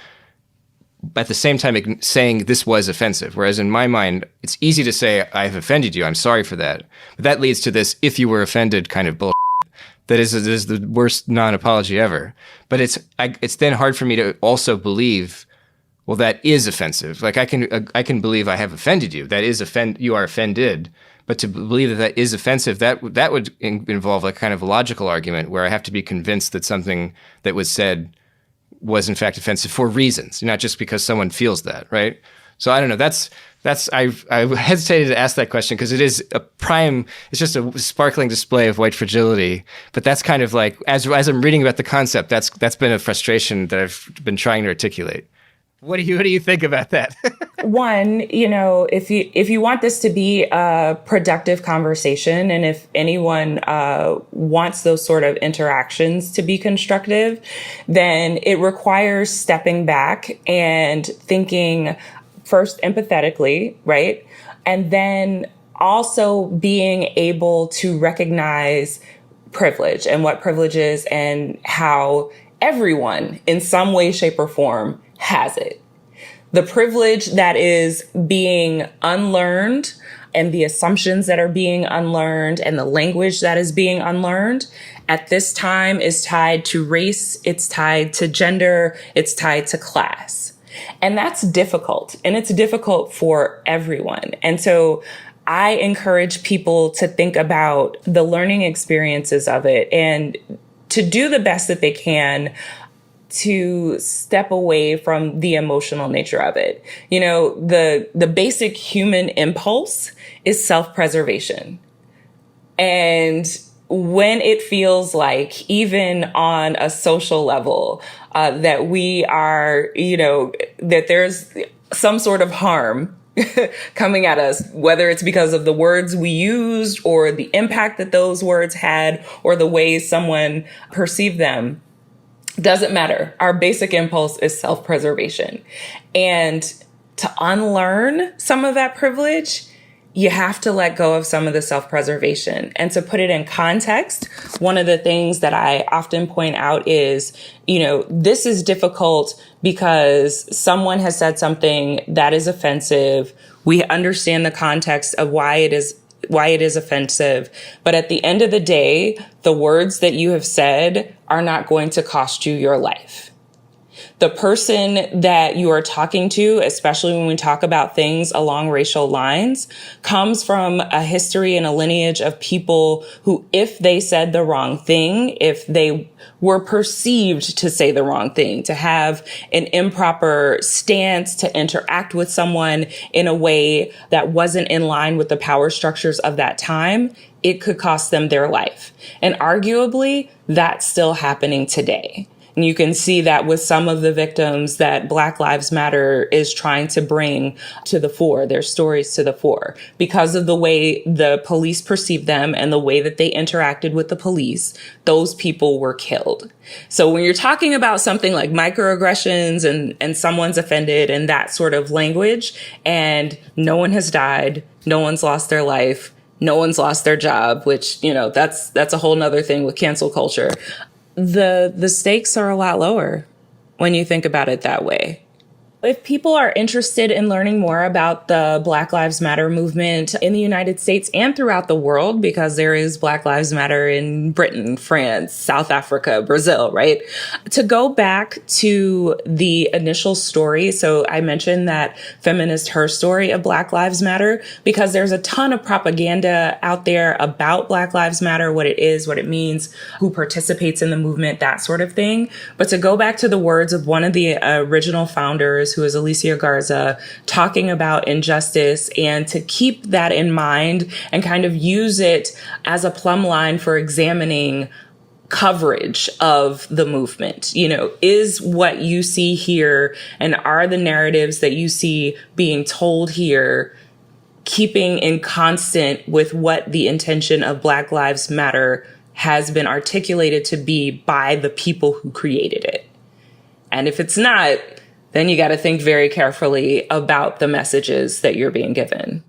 At the same time, saying this was offensive, whereas in my mind, it's easy to say, I've offended you, I'm sorry for that. But that leads to this, if you were offended kind of bullshit. That is the worst non-apology ever. But it's then hard for me to also believe, well, that is offensive. Like I can believe I have offended you. That is you are offended. But to believe that is offensive, that would involve a kind of a logical argument where I have to be convinced that something that was said was in fact offensive for reasons, not just because someone feels that, right? So I don't know. I hesitated to ask that question because it is it's just a sparkling display of white fragility. But that's kind of like, as I'm reading about the concept, that's been a frustration that I've been trying to articulate. What do you think about that? One, if you want this to be a productive conversation, and if anyone wants those sort of interactions to be constructive, then it requires stepping back and thinking first empathetically, right? And then also being able to recognize privilege and what privilege is and how everyone in some way, shape, or form has it. The privilege that is being unlearned and the assumptions that are being unlearned and the language that is being unlearned at this time is tied to race, it's tied to gender, it's tied to class. And that's difficult, and it's difficult for everyone. And so I encourage people to think about the learning experiences of it and to do the best that they can to step away from the emotional nature of it. You know, the basic human impulse is self-preservation. And when it feels like, even on a social level, that we are, you know, that there's some sort of harm coming at us, whether it's because of the words we used or the impact that those words had or the ways someone perceived them, doesn't matter. Our basic impulse is self-preservation. And to unlearn some of that privilege, you have to let go of some of the self-preservation. And to put it in context, one of the things that I often point out is, you know, this is difficult because someone has said something that is offensive. We understand the context of why it is offensive. But at the end of the day, the words that you have said are not going to cost you your life. The person that you are talking to, especially when we talk about things along racial lines, comes from a history and a lineage of people who, if they said the wrong thing, if they were perceived to say the wrong thing, to have an improper stance, to interact with someone in a way that wasn't in line with the power structures of that time, it could cost them their life. And arguably, that's still happening today. And you can see that with some of the victims that Black Lives Matter is trying to bring to the fore, their stories to the fore, because of the way the police perceived them and the way that they interacted with the police. Those people were killed. So when you're talking about something like microaggressions and someone's offended and that sort of language, and no one has died, no one's lost their life, no one's lost their job, which, you know, that's a whole nother thing with cancel culture. The stakes are a lot lower when you think about it that way. If people are interested in learning more about the Black Lives Matter movement in the United States and throughout the world, because there is Black Lives Matter in Britain, France, South Africa, Brazil, right? To go back to the initial story. So I mentioned that feminist Her Story of Black Lives Matter, because there's a ton of propaganda out there about Black Lives Matter, what it is, what it means, who participates in the movement, that sort of thing. But to go back to the words of one of the original founders, who is Alicia Garza, talking about injustice, and to keep that in mind and kind of use it as a plumb line for examining coverage of the movement. You know, is what you see here and are the narratives that you see being told here keeping in constant with what the intention of Black Lives Matter has been articulated to be by the people who created it? And if it's not, then you got to think very carefully about the messages that you're being given.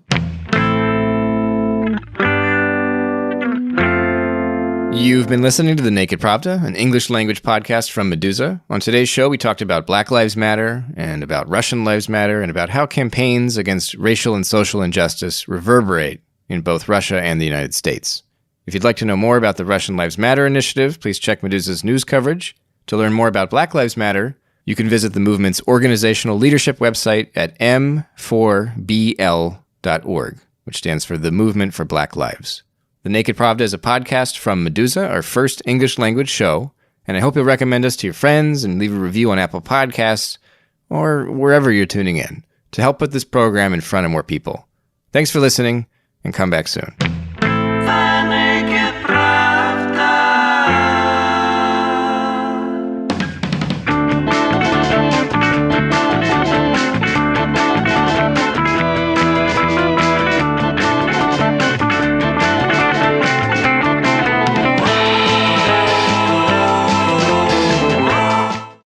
You've been listening to the Naked Pravda, an English language podcast from Meduza. On today's show, we talked about Black Lives Matter and about Russian Lives Matter and about how campaigns against racial and social injustice reverberate in both Russia and the United States. If you'd like to know more about the Russian Lives Matter initiative, please check Meduza's news coverage. To learn more about Black Lives Matter, you can visit the movement's organizational leadership website at m4bl.org, which stands for the Movement for Black Lives. The Naked Pravda is a podcast from Meduza, our first English language show, and I hope you'll recommend us to your friends and leave a review on Apple Podcasts or wherever you're tuning in to help put this program in front of more people. Thanks for listening, and come back soon.